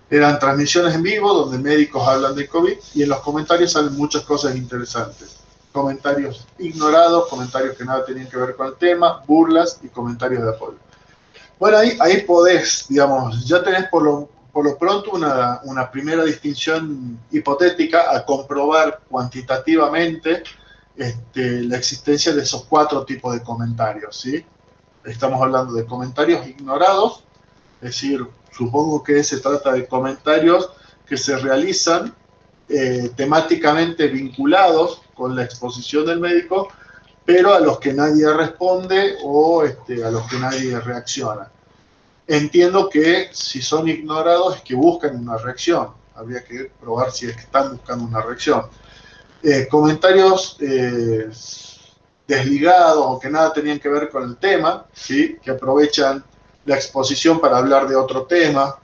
Eran transmisiones en vivo donde médicos hablan de COVID y en los comentarios salen muchas cosas interesantes. Comentarios ignorados, comentarios que nada tenían que ver con el tema, burlas y comentarios de apoyo. Bueno, ahí podés, digamos, ya tenés por lo pronto una primera distinción hipotética a comprobar cuantitativamente la existencia de esos 4 tipos de comentarios, ¿sí? Estamos hablando de comentarios ignorados, es decir, supongo que se trata de comentarios que se realizan temáticamente vinculados con la exposición del médico, pero a los que nadie responde o a los que nadie reacciona. Entiendo que si son ignorados es que buscan una reacción. Habría que probar si es que están buscando una reacción. Comentarios desligados o que nada tenían que ver con el tema, ¿sí? Que aprovechan la exposición para hablar de otro tema.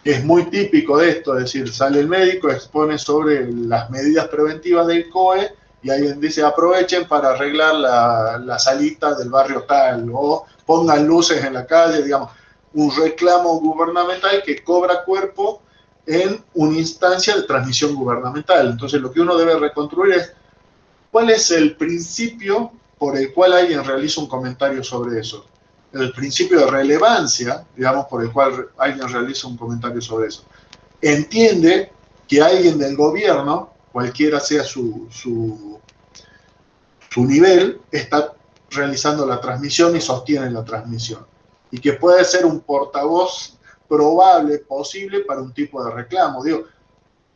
Es muy típico de esto, es decir, sale el médico, expone sobre las medidas preventivas del COE y alguien dice aprovechen para arreglar la salita del barrio tal o pongan luces en la calle, digamos, un reclamo gubernamental que cobra cuerpo en una instancia de transmisión gubernamental. Entonces lo que uno debe reconstruir es cuál es el principio por el cual alguien realiza un comentario sobre eso. El principio de relevancia, digamos, por el cual alguien realiza un comentario sobre eso. Entiende que alguien del gobierno, cualquiera sea su nivel, está realizando la transmisión y sostiene la transmisión. Y que puede ser un portavoz probable, posible, para un tipo de reclamo. Digo,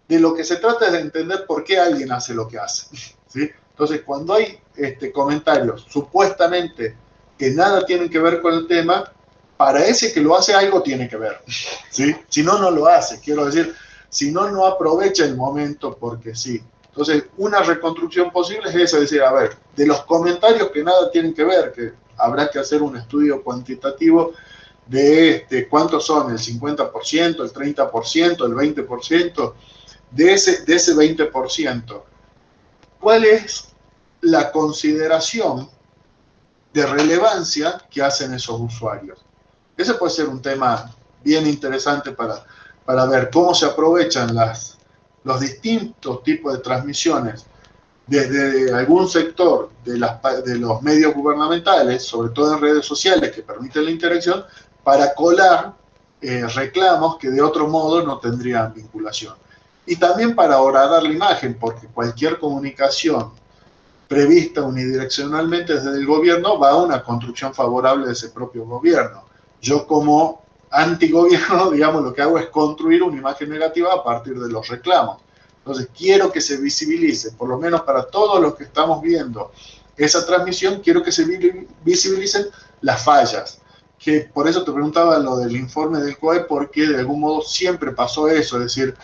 de lo que se trata es de entender por qué alguien hace lo que hace, ¿sí? Entonces, cuando hay comentarios supuestamente que nada tienen que ver con el tema, para ese que lo hace algo tiene que ver, ¿sí? Si no, no lo hace. Quiero decir, si no, no aprovecha el momento porque sí. Entonces, una reconstrucción posible es esa, es decir, a ver, de los comentarios que nada tienen que ver, que habrá que hacer un estudio cuantitativo de cuántos son, el 50%, el 30%, el 20%, de ese 20%. ¿Cuál es la consideración de relevancia que hacen esos usuarios? Ese puede ser un tema bien interesante para ver cómo se aprovechan los distintos tipos de transmisiones desde algún sector de los medios gubernamentales, sobre todo en redes sociales que permiten la interacción, para colar reclamos que de otro modo no tendrían vinculación. Y también para horadar la imagen, porque cualquier comunicación prevista unidireccionalmente desde el gobierno va a una construcción favorable de ese propio gobierno. Yo como antigobierno, digamos, lo que hago es construir una imagen negativa a partir de los reclamos. Entonces, quiero que se visibilice, por lo menos para todos los que estamos viendo esa transmisión, quiero que se visibilicen las fallas. que por eso te preguntaba lo del informe del COE, porque de algún modo siempre pasó eso, es decir,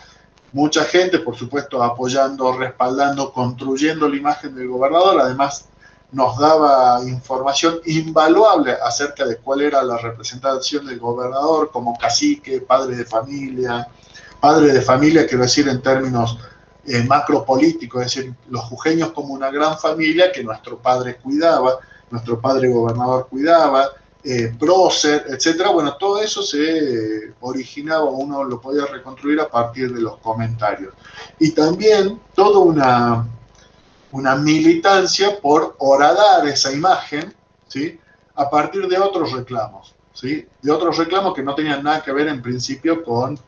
mucha gente, por supuesto, apoyando, respaldando, construyendo la imagen del gobernador, además nos daba información invaluable acerca de cuál era la representación del gobernador como cacique, padre de familia, quiero decir en términos macropolíticos, es decir, los jujeños como una gran familia que nuestro padre cuidaba, nuestro padre gobernador cuidaba, prócer, etcétera. Bueno, todo eso se originaba, uno lo podía reconstruir a partir de los comentarios. Y también toda una militancia por horadar esa imagen, ¿sí?, a partir de otros reclamos, ¿sí?, de otros reclamos que no tenían nada que ver en principio con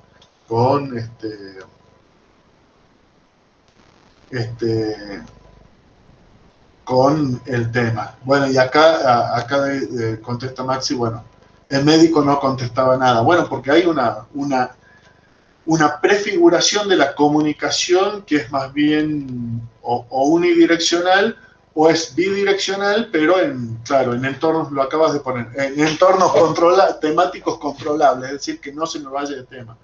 el tema. Bueno, y acá contesta Maxi, bueno, el médico no contestaba nada. Bueno, porque hay una prefiguración de la comunicación que es más bien o unidireccional o es bidireccional, pero claro, en entornos, lo acabas de poner, en entornos temáticos controlables, es decir, que no se nos vaya de tema.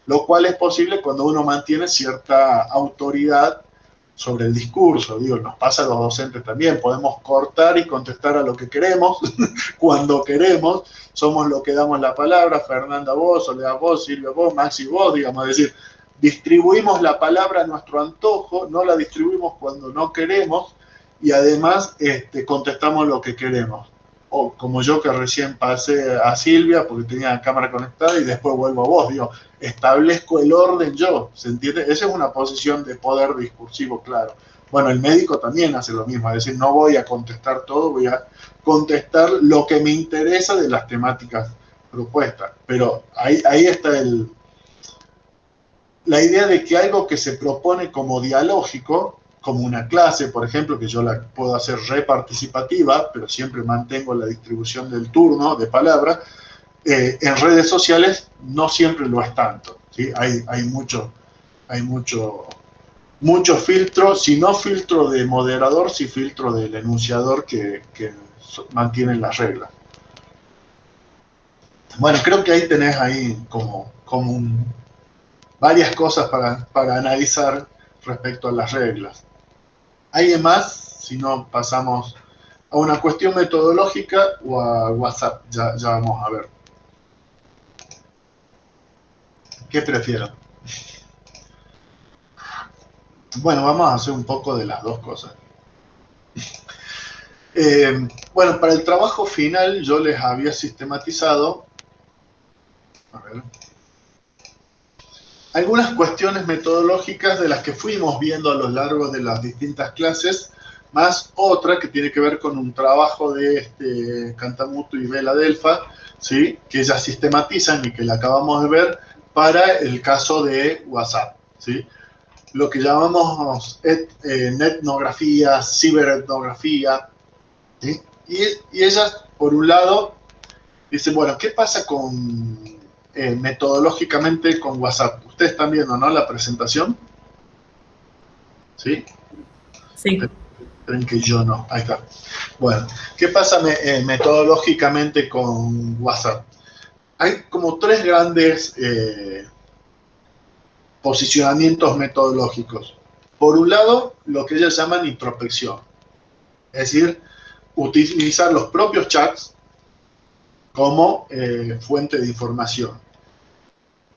Lo cual es posible cuando uno mantiene cierta autoridad sobre el discurso. Digo, nos pasa a los docentes también, podemos cortar y contestar a lo que queremos, cuando queremos, somos los que damos la palabra, Fernanda vos, Soledad vos, Silvia vos, Maxi vos, digamos, es decir, distribuimos la palabra a nuestro antojo, no la distribuimos cuando no queremos, y además contestamos lo que queremos. O como yo que recién pasé a Silvia porque tenía la cámara conectada y después vuelvo a vos, digo, establezco el orden yo, ¿se entiende? Esa es una posición de poder discursivo, claro. Bueno, el médico también hace lo mismo, es decir, no voy a contestar todo, voy a contestar lo que me interesa de las temáticas propuestas. Pero ahí está la idea de que algo que se propone como dialógico, como una clase, por ejemplo, que yo la puedo hacer reparticipativa, pero siempre mantengo la distribución del turno de palabra, en redes sociales no siempre lo es tanto, ¿sí? Hay mucho filtro, si no filtro de moderador, sí filtro del enunciador que mantiene las reglas. Bueno, creo que ahí tenés como varias cosas para analizar respecto a las reglas. ¿Alguien más? Si no, pasamos a una cuestión metodológica o a WhatsApp. Ya vamos a ver. ¿Qué prefiero? Bueno, vamos a hacer un poco de las dos cosas. Bueno, para el trabajo final yo les había sistematizado algunas cuestiones metodológicas de las que fuimos viendo a lo largo de las distintas clases, más otra que tiene que ver con un trabajo de Cantamuto y Vela Delfa, ¿sí?, que ellas sistematizan y que la acabamos de ver para el caso de WhatsApp, ¿sí?, lo que llamamos etnografía, ciberetnografía, ¿sí? Y ellas, por un lado, dicen, bueno, ¿qué pasa metodológicamente con WhatsApp? ¿Ustedes están viendo, no, la presentación? ¿Sí? Sí. Creen que yo no. Ahí está. Bueno, ¿qué pasa metodológicamente con WhatsApp? Hay como tres grandes posicionamientos metodológicos. Por un lado, lo que ellas llaman introspección. Es decir, utilizar los propios chats como fuente de información.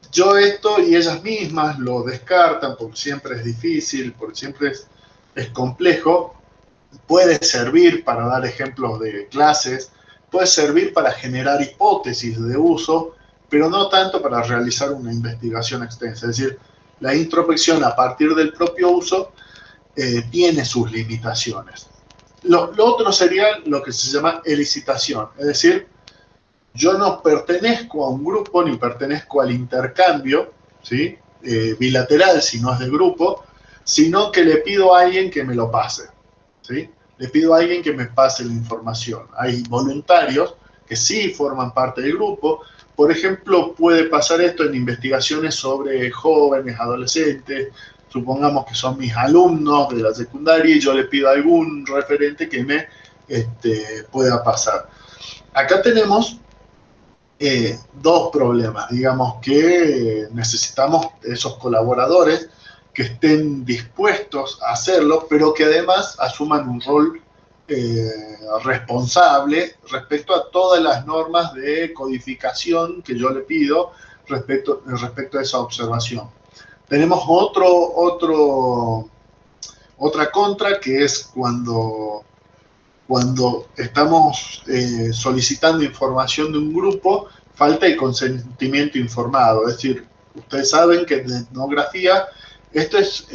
Yo esto y ellas mismas lo descartan porque siempre es difícil, porque siempre es complejo. Puede servir para dar ejemplos de clases, puede servir para generar hipótesis de uso, pero no tanto para realizar una investigación extensa. Es decir, la introspección a partir del propio uso tiene sus limitaciones. Lo otro sería lo que se llama elicitación, es decir, yo no pertenezco a un grupo ni pertenezco al intercambio, ¿sí?, bilateral si no es de grupo, sino que le pido a alguien que me lo pase, ¿sí? Le pido a alguien que me pase la información. Hay voluntarios que sí forman parte del grupo. Por ejemplo, puede pasar esto en investigaciones sobre jóvenes, adolescentes. Supongamos que son mis alumnos de la secundaria y yo le pido a algún referente que me pueda pasar. Acá tenemos dos problemas. Digamos que necesitamos esos colaboradores que estén dispuestos a hacerlo, pero que además asuman un rol responsable respecto a todas las normas de codificación que yo le pido respecto a esa observación. Tenemos otra contra, que es cuando estamos solicitando información de un grupo, falta el consentimiento informado. Es decir, ustedes saben que en etnografía esto es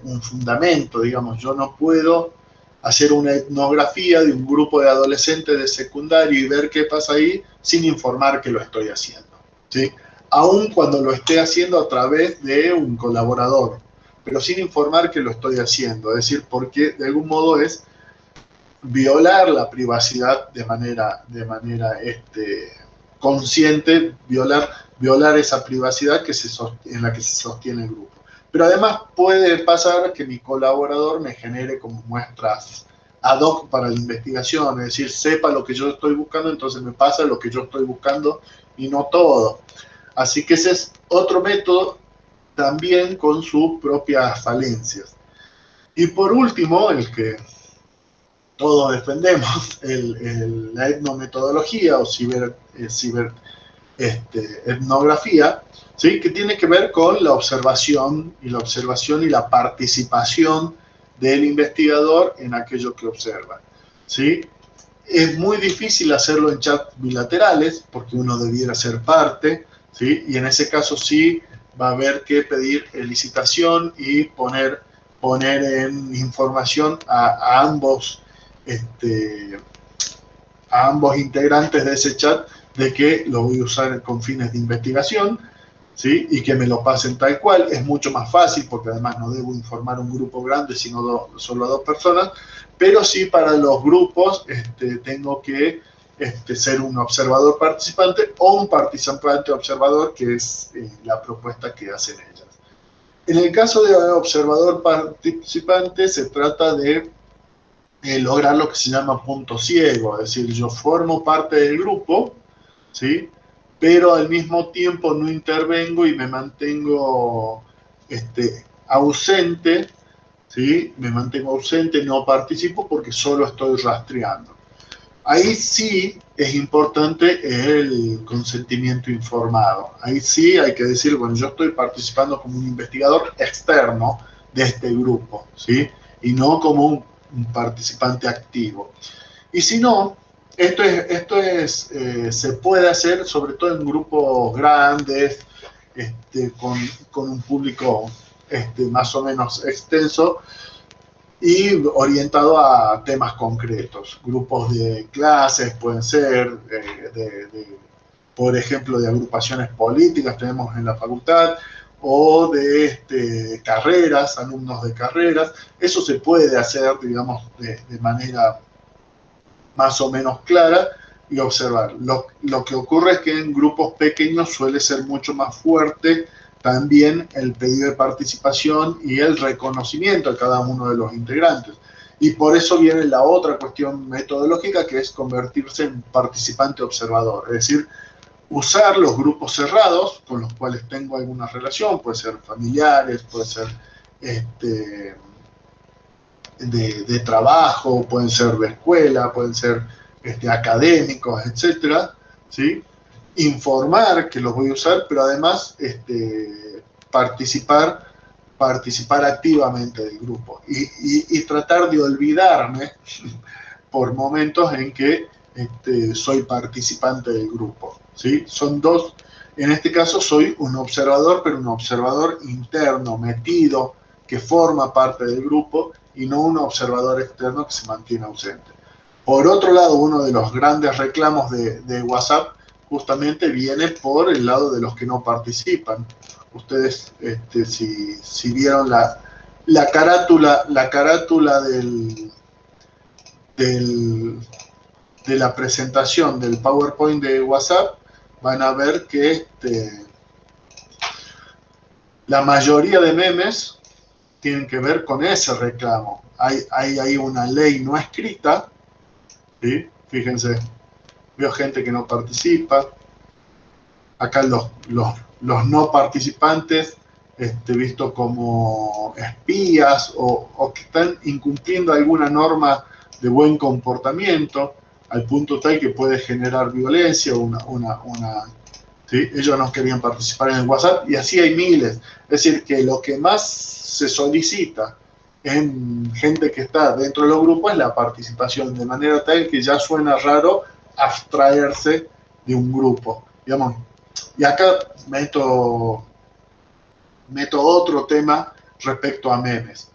un fundamento, digamos. Yo no puedo hacer una etnografía de un grupo de adolescentes de secundario y ver qué pasa ahí sin informar que lo estoy haciendo, ¿sí? Aun cuando lo esté haciendo a través de un colaborador, pero sin informar que lo estoy haciendo. Es decir, porque de algún modo es violar la privacidad de manera consciente, violar esa privacidad en la que se sostiene el grupo. Pero además puede pasar que mi colaborador me genere como muestras ad hoc para la investigación, es decir, sepa lo que yo estoy buscando, entonces me pasa lo que yo estoy buscando y no todo. Así que ese es otro método también con sus propias falencias. Y por último, el que todos defendemos, la etnometodología o etnografía, ¿sí? Que tiene que ver con la observación y la participación del investigador en aquello que observa, ¿sí? Es muy difícil hacerlo en chats bilaterales porque uno debiera ser parte, ¿sí? Y en ese caso sí va a haber que pedir licitación y poner en información a ambos integrantes de ese chat de que lo voy a usar con fines de investigación, ¿sí? Y que me lo pasen tal cual. Es mucho más fácil porque además no debo informar un grupo grande, sino solo a 2 personas, pero sí para los grupos tengo que ser un observador participante o un participante observador, que es la propuesta que hacen ellas. En el caso de observador participante se trata de lograr lo que se llama punto ciego, es decir, yo formo parte del grupo, ¿sí? Pero al mismo tiempo no intervengo y me mantengo ausente, ¿sí? Me mantengo ausente, no participo porque solo estoy rastreando. Ahí sí es importante el consentimiento informado. Ahí sí hay que decir, bueno, yo estoy participando como un investigador externo de este grupo, ¿sí? Y no como un participante activo. Y si no, se puede hacer sobre todo en grupos grandes, con un público más o menos extenso y orientado a temas concretos. Grupos de clases pueden ser, por ejemplo, de agrupaciones políticas tenemos en la facultad, o de carreras, alumnos de carreras. Eso se puede hacer, digamos, de manera más o menos clara y observar. Lo que ocurre es que en grupos pequeños suele ser mucho más fuerte también el pedido de participación y el reconocimiento de cada uno de los integrantes. Y por eso viene la otra cuestión metodológica, que es convertirse en participante observador, es decir, usar los grupos cerrados con los cuales tengo alguna relación, puede ser familiares, puede ser de trabajo, pueden ser de escuela, pueden ser académicos, etcétera, ¿sí? Informar que los voy a usar, pero además participar activamente del grupo y tratar de olvidarme por momentos en que soy participante del grupo, ¿sí? Son dos, en este caso soy un observador, pero un observador interno, metido, que forma parte del grupo, y no un observador externo que se mantiene ausente. Por otro lado, uno de los grandes reclamos de WhatsApp justamente viene por el lado de los que no participan. Ustedes, si vieron la carátula de la presentación del PowerPoint de WhatsApp, van a ver que la mayoría de memes tienen que ver con ese reclamo. Hay una ley no escrita, ¿sí? Fíjense, veo gente que no participa, acá los no participantes visto como espías o que están incumpliendo alguna norma de buen comportamiento al punto tal que puede generar violencia, ¿sí? Ellos no querían participar en el WhatsApp y así hay miles. Es decir, que lo que más se solicita en gente que está dentro de los grupos es la participación, de manera tal que ya suena raro abstraerse de un grupo, digamos. Y acá meto otro tema respecto a memes.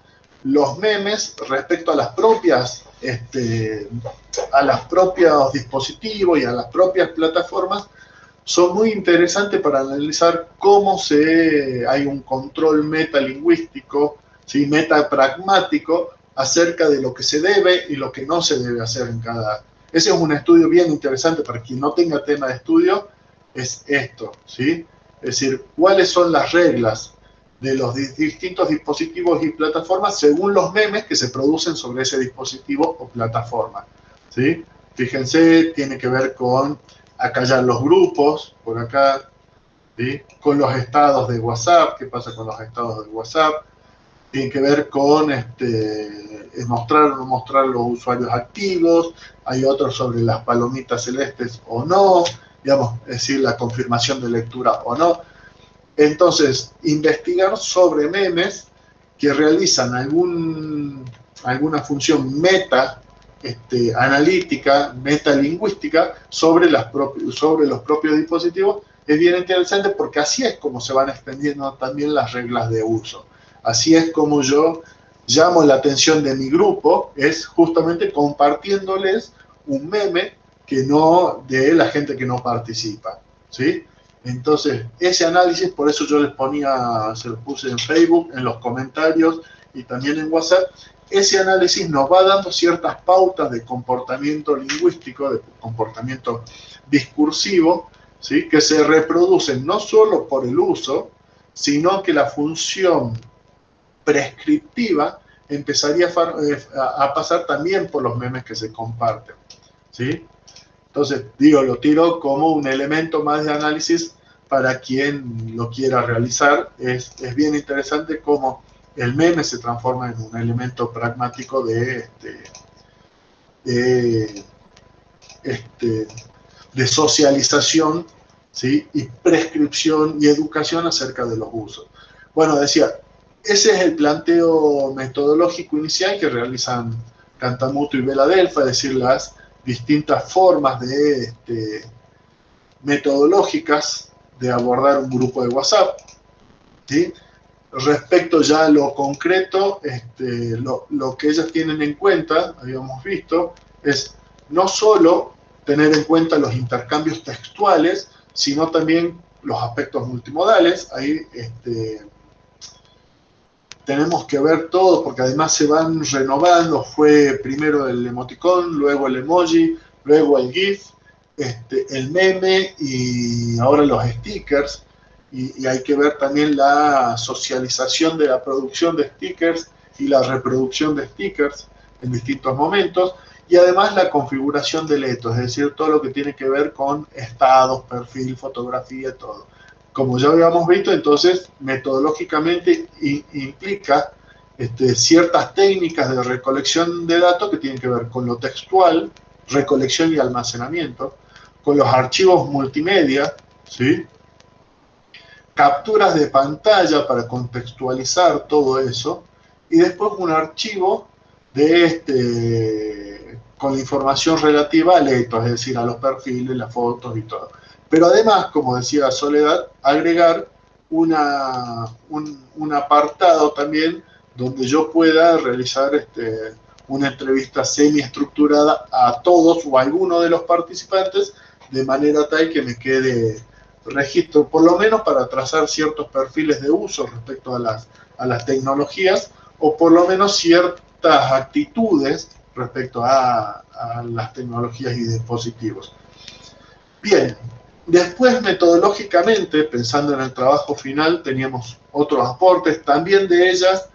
Los memes respecto a las propios dispositivos y a las propias plataformas son muy interesantes para analizar cómo hay un control metalingüístico, ¿sí? Metapragmático acerca de lo que se debe y lo que no se debe hacer en cada... Ese es un estudio bien interesante para quien no tenga tema de estudio, es esto, ¿sí? Es decir, cuáles son las reglas de los distintos dispositivos y plataformas según los memes que se producen sobre ese dispositivo o plataforma, ¿sí? Fíjense, tiene que ver con acallar los grupos, por acá, ¿sí? Con los estados de WhatsApp, qué pasa con los estados de WhatsApp, tiene que ver con mostrar o no mostrar los usuarios activos, hay otros sobre las palomitas celestes o no, digamos, es decir, la confirmación de lectura o no. Entonces, investigar sobre memes que realizan alguna función analítica, metalingüística sobre los propios dispositivos es bien interesante porque así es como se van extendiendo también las reglas de uso. Así es como yo llamo la atención de mi grupo, es justamente compartiéndoles un meme que no de la gente que no participa, ¿sí? Entonces, ese análisis, por eso yo se lo puse en Facebook, en los comentarios y también en WhatsApp, ese análisis nos va dando ciertas pautas de comportamiento lingüístico, de comportamiento discursivo, ¿sí? Que se reproducen no solo por el uso, sino que la función prescriptiva empezaría a pasar también por los memes que se comparten, ¿sí? Entonces, lo tiro como un elemento más de análisis para quien lo quiera realizar. Es bien interesante cómo el meme se transforma en un elemento pragmático de socialización, ¿sí? Y prescripción y educación acerca de los usos. Bueno, decía, ese es el planteo metodológico inicial que realizan Cantamuto y Veladelfa, es decir, las distintas formas metodológicas de abordar un grupo de WhatsApp, ¿sí? Respecto ya a lo concreto, lo que ellas tienen en cuenta, habíamos visto, es no solo tener en cuenta los intercambios textuales, sino también los aspectos multimodales. Ahí tenemos que ver todo, porque además se van renovando. Fue primero el emoticón, luego el emoji, luego el GIF, el meme y ahora los stickers. Y hay que ver también la socialización de la producción de stickers y la reproducción de stickers en distintos momentos. Y además la configuración del eto, es decir, todo lo que tiene que ver con estados, perfil, fotografía, todo. Como ya habíamos visto, entonces, metodológicamente implica ciertas técnicas de recolección de datos que tienen que ver con lo textual, recolección y almacenamiento, con los archivos multimedia, ¿sí? Capturas de pantalla para contextualizar todo eso, y después un archivo con información relativa al eto, es decir, a los perfiles, las fotos y todo. Pero además, como decía Soledad, agregar un apartado también donde yo pueda realizar una entrevista semiestructurada a todos o a alguno de los participantes, de manera tal que me quede registro, por lo menos para trazar ciertos perfiles de uso respecto a las tecnologías, o por lo menos ciertas actitudes respecto a las tecnologías y dispositivos. Bien. Después, metodológicamente, pensando en el trabajo final, teníamos otros aportes, también de ellas,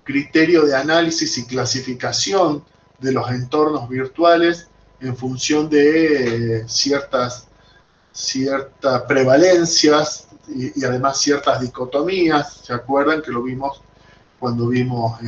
criterio de análisis y clasificación de los entornos virtuales en función de ciertas ciertas prevalencias y además ciertas dicotomías. ¿Se acuerdan que lo vimos cuando vimos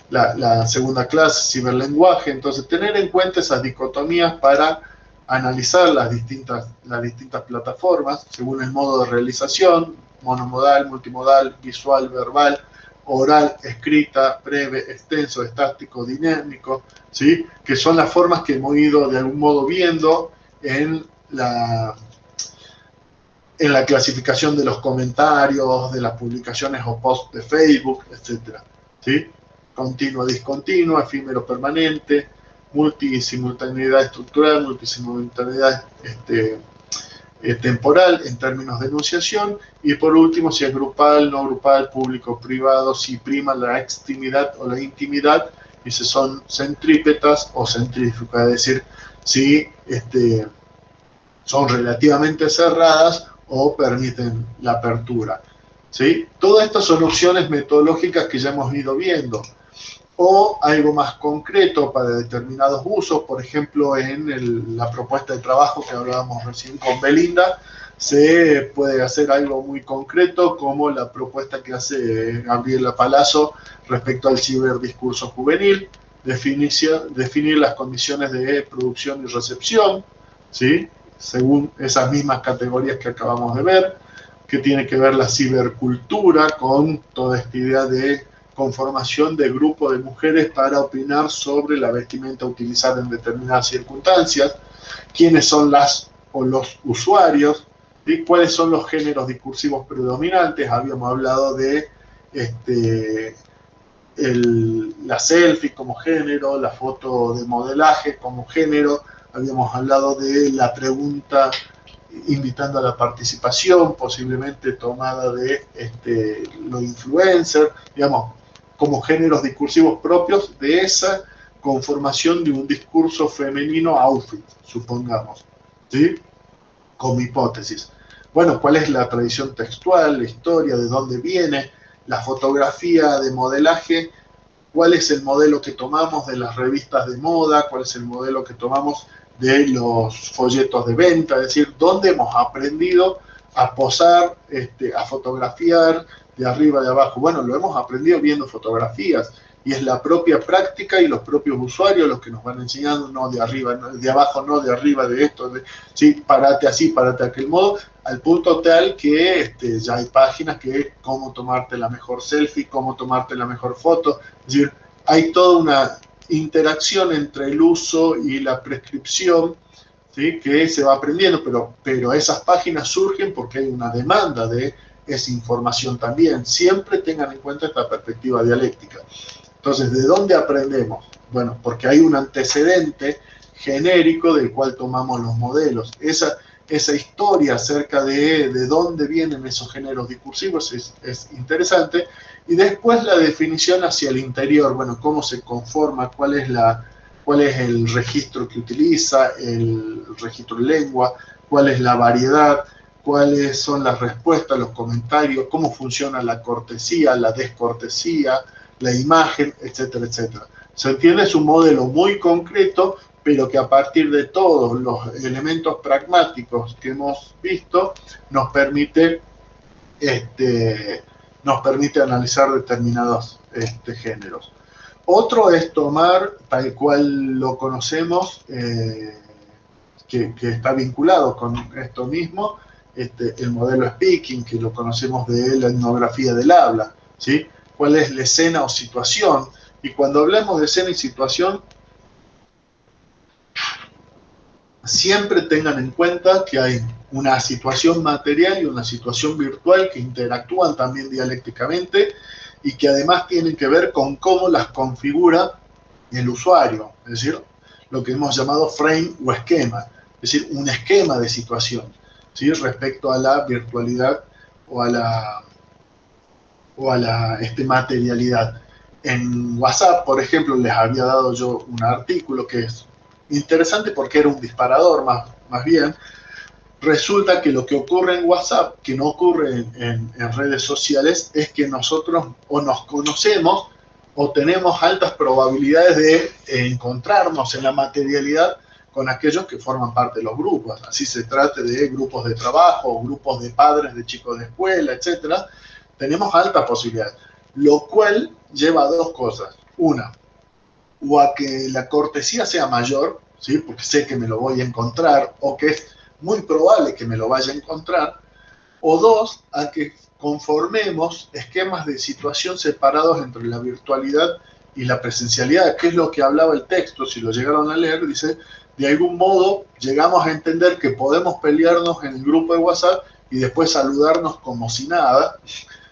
la segunda clase, ciberlenguaje? Entonces, tener en cuenta esas dicotomías para analizar las distintas plataformas según el modo de realización: monomodal, multimodal, visual, verbal, oral, escrita, breve, extenso, estático, dinámico, ¿sí? Que son las formas que hemos ido de algún modo viendo en la clasificación de los comentarios, de las publicaciones o posts de Facebook, etc. ¿Sí? Continua, discontinua, efímero, permanente, multisimultaneidad estructural, multisimultaneidad temporal en términos de enunciación, y por último, si es grupal, no grupal, público, privado, si prima la extimidad o la intimidad, y si son centrípetas o centrífugas, es decir, si son relativamente cerradas o permiten la apertura, ¿sí? Todas estas son opciones metodológicas que ya hemos ido viendo. O algo más concreto para determinados usos, por ejemplo, en la propuesta de trabajo que hablábamos recién con Belinda, se puede hacer algo muy concreto, como la propuesta que hace Gabriela Palazzo respecto al ciberdiscurso juvenil, definir las condiciones de producción y recepción, ¿sí? Según esas mismas categorías que acabamos de ver, que tiene que ver la cibercultura con toda esta idea de conformación de grupo de mujeres para opinar sobre la vestimenta a utilizar en determinadas circunstancias, quiénes son las o los usuarios, y cuáles son los géneros discursivos predominantes. Habíamos hablado de la selfie como género, la foto de modelaje como género, habíamos hablado de la pregunta invitando a la participación, posiblemente tomada de los influencers, digamos, como géneros discursivos propios de esa conformación de un discurso femenino outfit, supongamos, ¿sí? Como hipótesis. Bueno, ¿cuál es la tradición textual, la historia, de dónde viene la fotografía de modelaje? ¿Cuál es el modelo que tomamos de las revistas de moda? ¿Cuál es el modelo que tomamos de los folletos de venta? Es decir, ¿dónde hemos aprendido a posar, a fotografiar de arriba, de abajo? Bueno, lo hemos aprendido viendo fotografías, y es la propia práctica y los propios usuarios los que nos van enseñando, no de arriba, no, de abajo, no de arriba, de esto, sí, párate así, párate de aquel modo, al punto tal que ya hay páginas que cómo tomarte la mejor selfie, cómo tomarte la mejor foto. Es decir, hay toda una interacción entre el uso y la prescripción, ¿sí? Que se va aprendiendo, pero esas páginas surgen porque hay una demanda de esa información también. Siempre tengan en cuenta esta perspectiva dialéctica. Entonces, ¿de dónde aprendemos? Bueno, porque hay un antecedente genérico del cual tomamos los modelos. Esa historia acerca de dónde vienen esos géneros discursivos es interesante. Y después la definición hacia el interior, bueno, cómo se conforma, cuál es el registro que utiliza, el registro de lengua, cuál es la variedad, cuáles son las respuestas, los comentarios, cómo funciona la cortesía, la descortesía, la imagen, etcétera, etcétera. ¿Se entiende? Es un modelo muy concreto, pero que a partir de todos los elementos pragmáticos que hemos visto, nos permite analizar determinados géneros. Otro es tomar, tal cual lo conocemos, que está vinculado con esto mismo, el modelo speaking, que lo conocemos de la etnografía del habla, ¿sí? ¿Cuál es la escena o situación? Y cuando hablamos de escena y situación, siempre tengan en cuenta que hay una situación material y una situación virtual que interactúan también dialécticamente y que además tienen que ver con cómo las configura el usuario, es decir, lo que hemos llamado frame o esquema, es decir, un esquema de situación, ¿sí? Respecto a la virtualidad o a la materialidad. En WhatsApp, por ejemplo, les había dado yo un artículo que es interesante porque era un disparador más bien. Resulta que lo que ocurre en WhatsApp, que no ocurre en redes sociales, es que nosotros o nos conocemos o tenemos altas probabilidades de encontrarnos en la materialidad con aquellos que forman parte de los grupos, así se trate de grupos de trabajo, grupos de padres de chicos de escuela, etcétera. Tenemos altas posibilidades, lo cual lleva a dos cosas. Una, o a que la cortesía sea mayor, ¿sí? Porque sé que me lo voy a encontrar, o que es muy probable que me lo vaya a encontrar, o dos, a que conformemos esquemas de situación separados entre la virtualidad y la presencialidad, que es lo que hablaba el texto. Si lo llegaron a leer, dice, de algún modo llegamos a entender que podemos pelearnos en el grupo de WhatsApp y después saludarnos como si nada,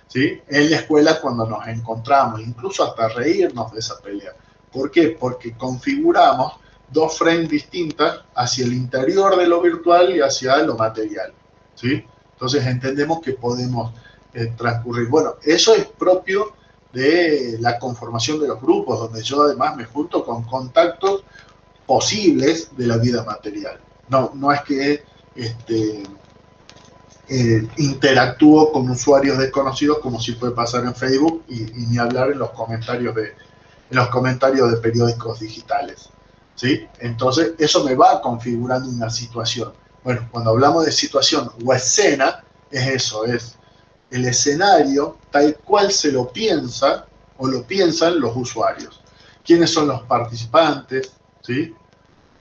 ¿sí? En la escuela cuando nos encontramos, incluso hasta reírnos de esa pelea. ¿Por qué? Porque configuramos dos frames distintas hacia el interior de lo virtual y hacia lo material, ¿sí? Entonces entendemos que podemos transcurrir. Bueno, eso es propio de la conformación de los grupos, donde yo además me junto con contactos posibles de la vida material. No es que interactúo con usuarios desconocidos como si puede pasar en Facebook y ni hablar en los comentarios de periódicos digitales, ¿sí? Entonces eso me va configurando una situación. Bueno, cuando hablamos de situación o escena, es eso, es el escenario tal cual se lo piensa o lo piensan los usuarios. ¿Quiénes son los participantes? ¿Sí?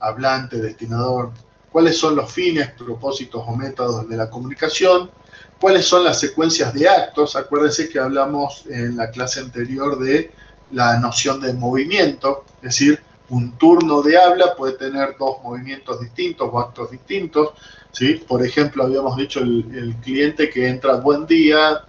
Hablante, destinador. ¿Cuáles son los fines, propósitos o métodos de la comunicación? ¿Cuáles son las secuencias de actos? Acuérdense que hablamos en la clase anterior de la noción de movimiento, es decir, un turno de habla puede tener dos movimientos distintos o actos distintos, ¿sí? Por ejemplo, habíamos dicho el cliente que entra, buen día,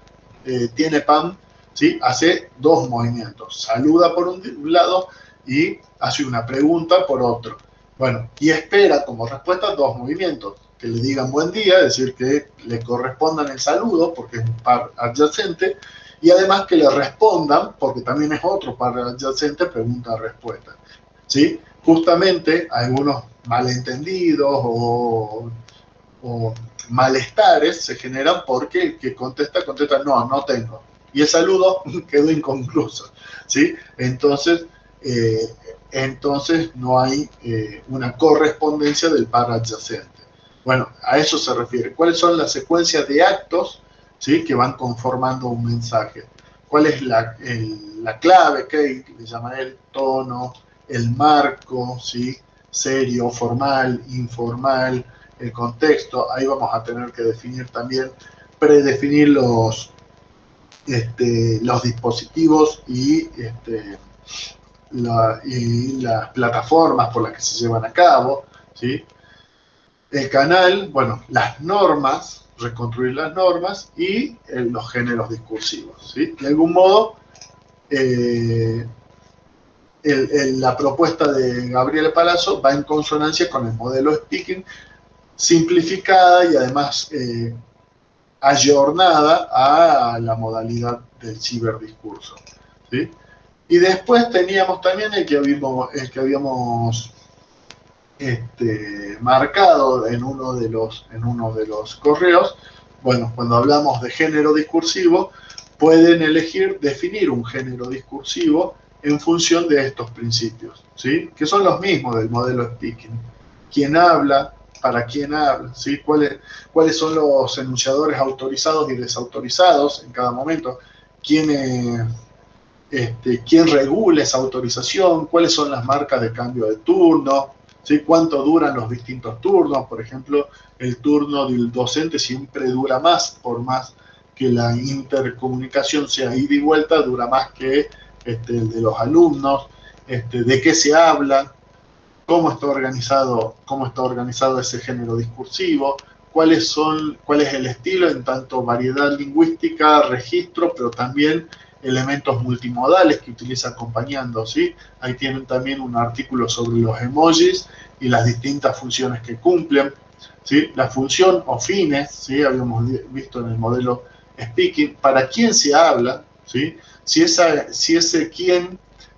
tiene pan, ¿sí? Hace dos movimientos, saluda por un lado y hace una pregunta por otro. Bueno, y espera como respuesta dos movimientos, que le digan buen día, es decir, que le correspondan el saludo, porque es un par adyacente, y además que le respondan, porque también es otro par adyacente, pregunta-respuesta. ¿Sí? Justamente algunos malentendidos o malestares se generan porque el que contesta, no tengo. Y el saludo quedó inconcluso, ¿sí? Entonces no hay una correspondencia del par adyacente. Bueno, a eso se refiere. ¿Cuáles son las secuencias de actos, ¿sí? Que van conformando un mensaje? ¿Cuál es la clave? ¿Qué le llama el tono? El marco, ¿sí? Serio, formal, informal, el contexto. Ahí vamos a tener que definir también, predefinir los dispositivos y las plataformas por las que se llevan a cabo, ¿sí? El canal, bueno, las normas, reconstruir las normas y los géneros discursivos, ¿sí? De algún modo, la propuesta de Gabriele Palazzo va en consonancia con el modelo Speaking, simplificada y además ayornada a la modalidad del ciberdiscurso, ¿sí? Y después teníamos también el que habíamos marcado en uno de los correos. Bueno, cuando hablamos de género discursivo, pueden definir un género discursivo en función de estos principios, ¿sí? Que son los mismos del modelo Speaking. ¿Quién habla? ¿Para quién habla? ¿Sí? ¿Cuáles son los enunciadores autorizados y desautorizados en cada momento? ¿Quién regula esa autorización? ¿Cuáles son las marcas de cambio de turno? ¿Sí? ¿Cuánto duran los distintos turnos? Por ejemplo, el turno del docente siempre dura más, por más que la intercomunicación sea ida y vuelta, dura más que el de los alumnos. ¿De qué se habla? ¿Cómo está organizado ese género discursivo? ¿Cuál es el estilo en tanto variedad lingüística, registro, pero también elementos multimodales que utiliza acompañando, ¿sí? Ahí tienen también un artículo sobre los emojis y las distintas funciones que cumplen, ¿sí? La función o fines, ¿sí? Habíamos visto en el modelo Speaking, ¿para quién se habla? ¿Sí? Si ese quién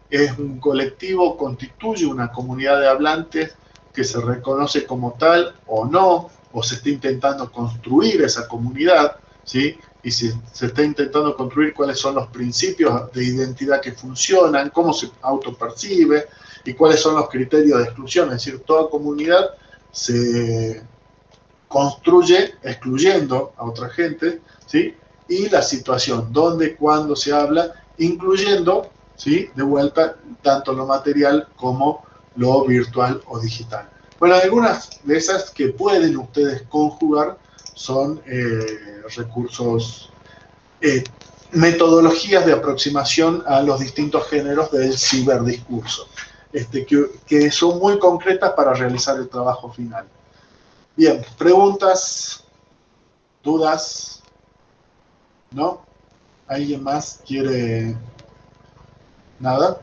es un colectivo, constituye una comunidad de hablantes que se reconoce como tal o no, o se está intentando construir esa comunidad, ¿sí? Y si se está intentando construir cuáles son los principios de identidad que funcionan, cómo se autopercibe, y cuáles son los criterios de exclusión. Es decir, toda comunidad se construye excluyendo a otra gente, ¿sí? Y la situación, dónde, cuándo se habla, incluyendo, ¿sí? De vuelta, tanto lo material como lo virtual o digital. Bueno, algunas de esas que pueden ustedes conjugar son recursos, metodologías de aproximación a los distintos géneros del ciberdiscurso, que son muy concretas para realizar el trabajo final. Bien, preguntas, dudas, ¿no? ¿Alguien más quiere? ¿Nada?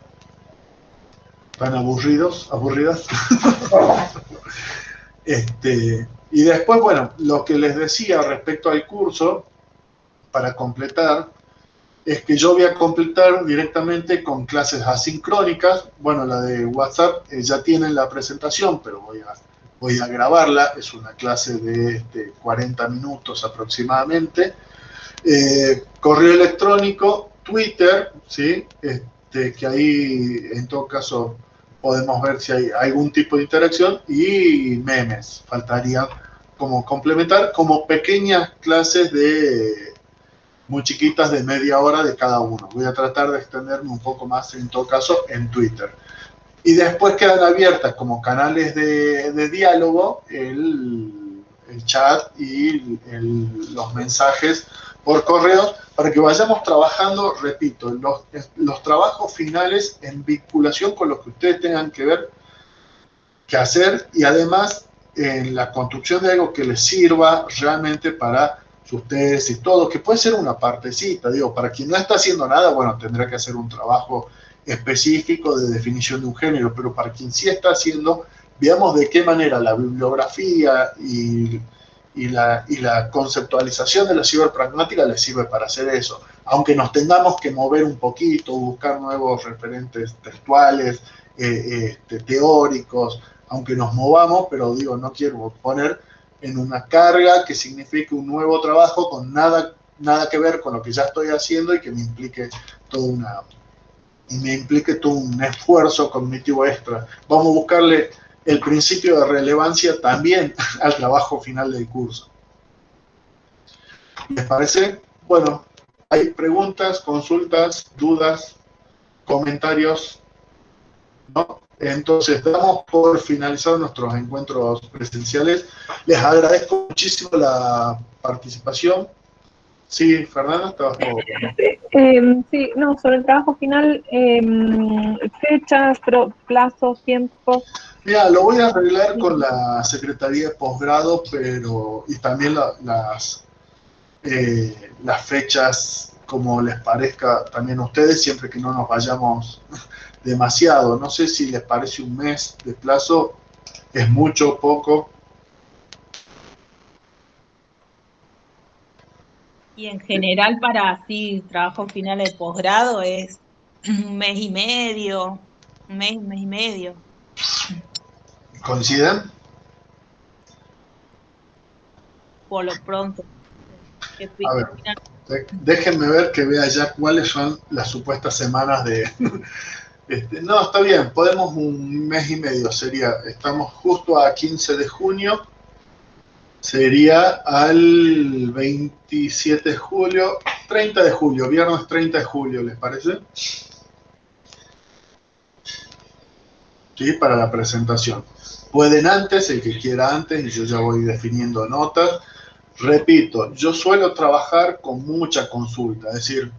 ¿Están aburridos? ¿Aburridas? Y después, bueno, lo que les decía respecto al curso, para completar, es que yo voy a completar directamente con clases asincrónicas. Bueno, la de WhatsApp ya tienen la presentación, pero voy a grabarla. Es una clase de 40 minutos aproximadamente. Correo electrónico, Twitter, ¿sí? Que ahí en todo caso podemos ver si hay algún tipo de interacción, y memes, faltaría como complementar, como pequeñas clases muy chiquitas de media hora de cada uno. Voy a tratar de extenderme un poco más en todo caso en Twitter. Y después quedan abiertas como canales de diálogo el chat y los mensajes por correo, para que vayamos trabajando, repito, los trabajos finales en vinculación con lo que ustedes tengan que hacer, y además en la construcción de algo que les sirva realmente para sus tesis y todo, que puede ser una partecita, digo, para quien no está haciendo nada, bueno, tendrá que hacer un trabajo específico de definición de un género, pero para quien sí está haciendo, veamos de qué manera la bibliografía y la conceptualización de la ciberpragmática les sirve para hacer eso. Aunque nos tengamos que mover un poquito, buscar nuevos referentes textuales, teóricos, aunque nos movamos, pero digo, no quiero poner en una carga que signifique un nuevo trabajo con nada que ver con lo que ya estoy haciendo y que me implique todo un esfuerzo cognitivo extra. Vamos a buscarle el principio de relevancia también al trabajo final del curso. ¿Les parece? Bueno, ¿hay preguntas, consultas, dudas, comentarios? ¿No? Entonces, damos por finalizar nuestros encuentros presenciales. Les agradezco muchísimo la participación. Sí, Fernanda, estabas por... Sí, no, sobre el trabajo final, fechas, plazos, tiempos. Mira, lo voy a arreglar con la Secretaría de Posgrado, y también las fechas, como les parezca también a ustedes, siempre que no nos vayamos demasiado. No sé si les parece un mes de plazo, es mucho o poco. Y en general para así trabajo final de posgrado es un mes y medio, un mes y medio. ¿Coinciden? Por lo pronto. A ver, déjenme ver que vea ya cuáles son las supuestas semanas de... no, está bien, podemos un mes y medio, estamos justo a 15 de junio, sería al 27 de julio, 30 de julio, viernes 30 de julio, ¿les parece? Sí, para la presentación. Pueden antes, el que quiera antes, y yo ya voy definiendo notas. Repito, yo suelo trabajar con mucha consulta, es decir,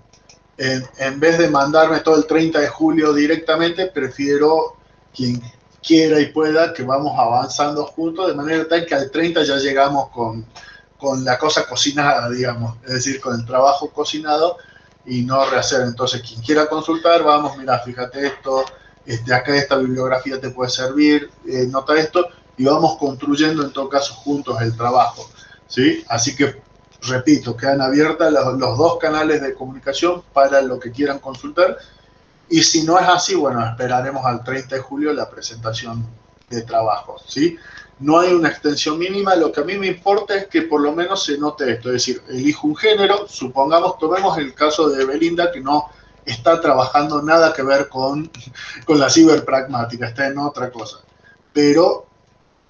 en vez de mandarme todo el 30 de julio directamente, prefiero quien quiera y pueda que vamos avanzando juntos, de manera tal que al 30 ya llegamos con la cosa cocinada, digamos, es decir, con el trabajo cocinado y no rehacer. Entonces, quien quiera consultar, vamos, mira, fíjate esto, acá esta bibliografía te puede servir, nota esto, y vamos construyendo en todo caso juntos el trabajo, ¿sí? Así que, repito, quedan abiertas los dos canales de comunicación para lo que quieran consultar, y si no es así, bueno, esperaremos al 30 de julio la presentación de trabajos, ¿sí? No hay una extensión mínima, lo que a mí me importa es que por lo menos se note esto, es decir, elijo un género, supongamos, tomemos el caso de Belinda, que no está trabajando nada que ver con la ciberpragmática, está en otra cosa. Pero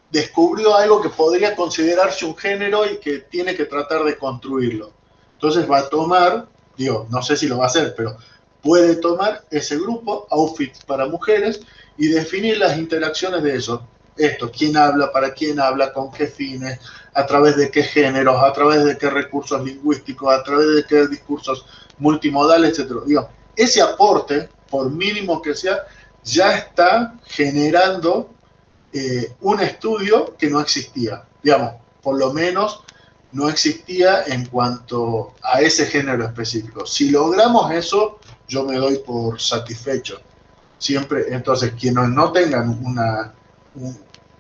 descubrió algo que podría considerarse un género y que tiene que tratar de construirlo. Entonces va a tomar, digo, no sé si lo va a hacer, pero puede tomar ese grupo, outfits para mujeres, y definir las interacciones de eso. Esto, quién habla, para quién habla, con qué fines, a través de qué géneros, a través de qué recursos lingüísticos, a través de qué discursos multimodales, etc. Digo, ese aporte, por mínimo que sea, ya está generando un estudio que no existía. Digamos, por lo menos no existía en cuanto a ese género específico. Si logramos eso, yo me doy por satisfecho. Siempre, entonces, quienes no tengan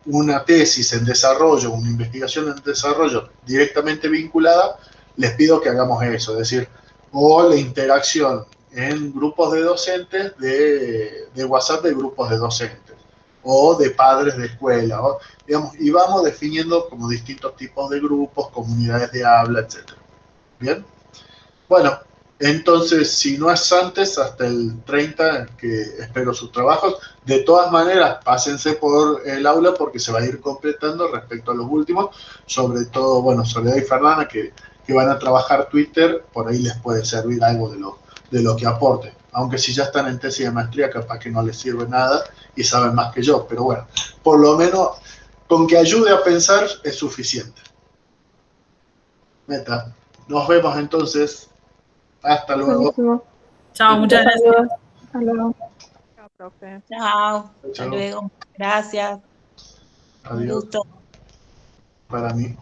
una tesis en desarrollo, una investigación en desarrollo directamente vinculada, les pido que hagamos eso, es decir, o la interacción en grupos de docentes de WhatsApp de grupos de docentes, o de padres de escuela, o, digamos, y vamos definiendo como distintos tipos de grupos, comunidades de habla, etc. ¿Bien? Bueno, entonces, si no es antes, hasta el 30, que espero sus trabajos. De todas maneras, pásense por el aula porque se va a ir completando respecto a los últimos, sobre todo, bueno, Soledad y Fernanda, que van a trabajar Twitter, por ahí les puede servir algo de lo que aporte. Aunque si ya están en tesis de maestría, capaz que no les sirve nada y saben más que yo, pero bueno, por lo menos con que ayude a pensar es suficiente. Meta. Nos vemos entonces. Hasta luego. Buenísimo. Chao, muchas gracias. Saludos. Hasta luego. Chao, profe. Chao, hasta Chao. luego. Gracias. Un Adiós. gusto. Para mí.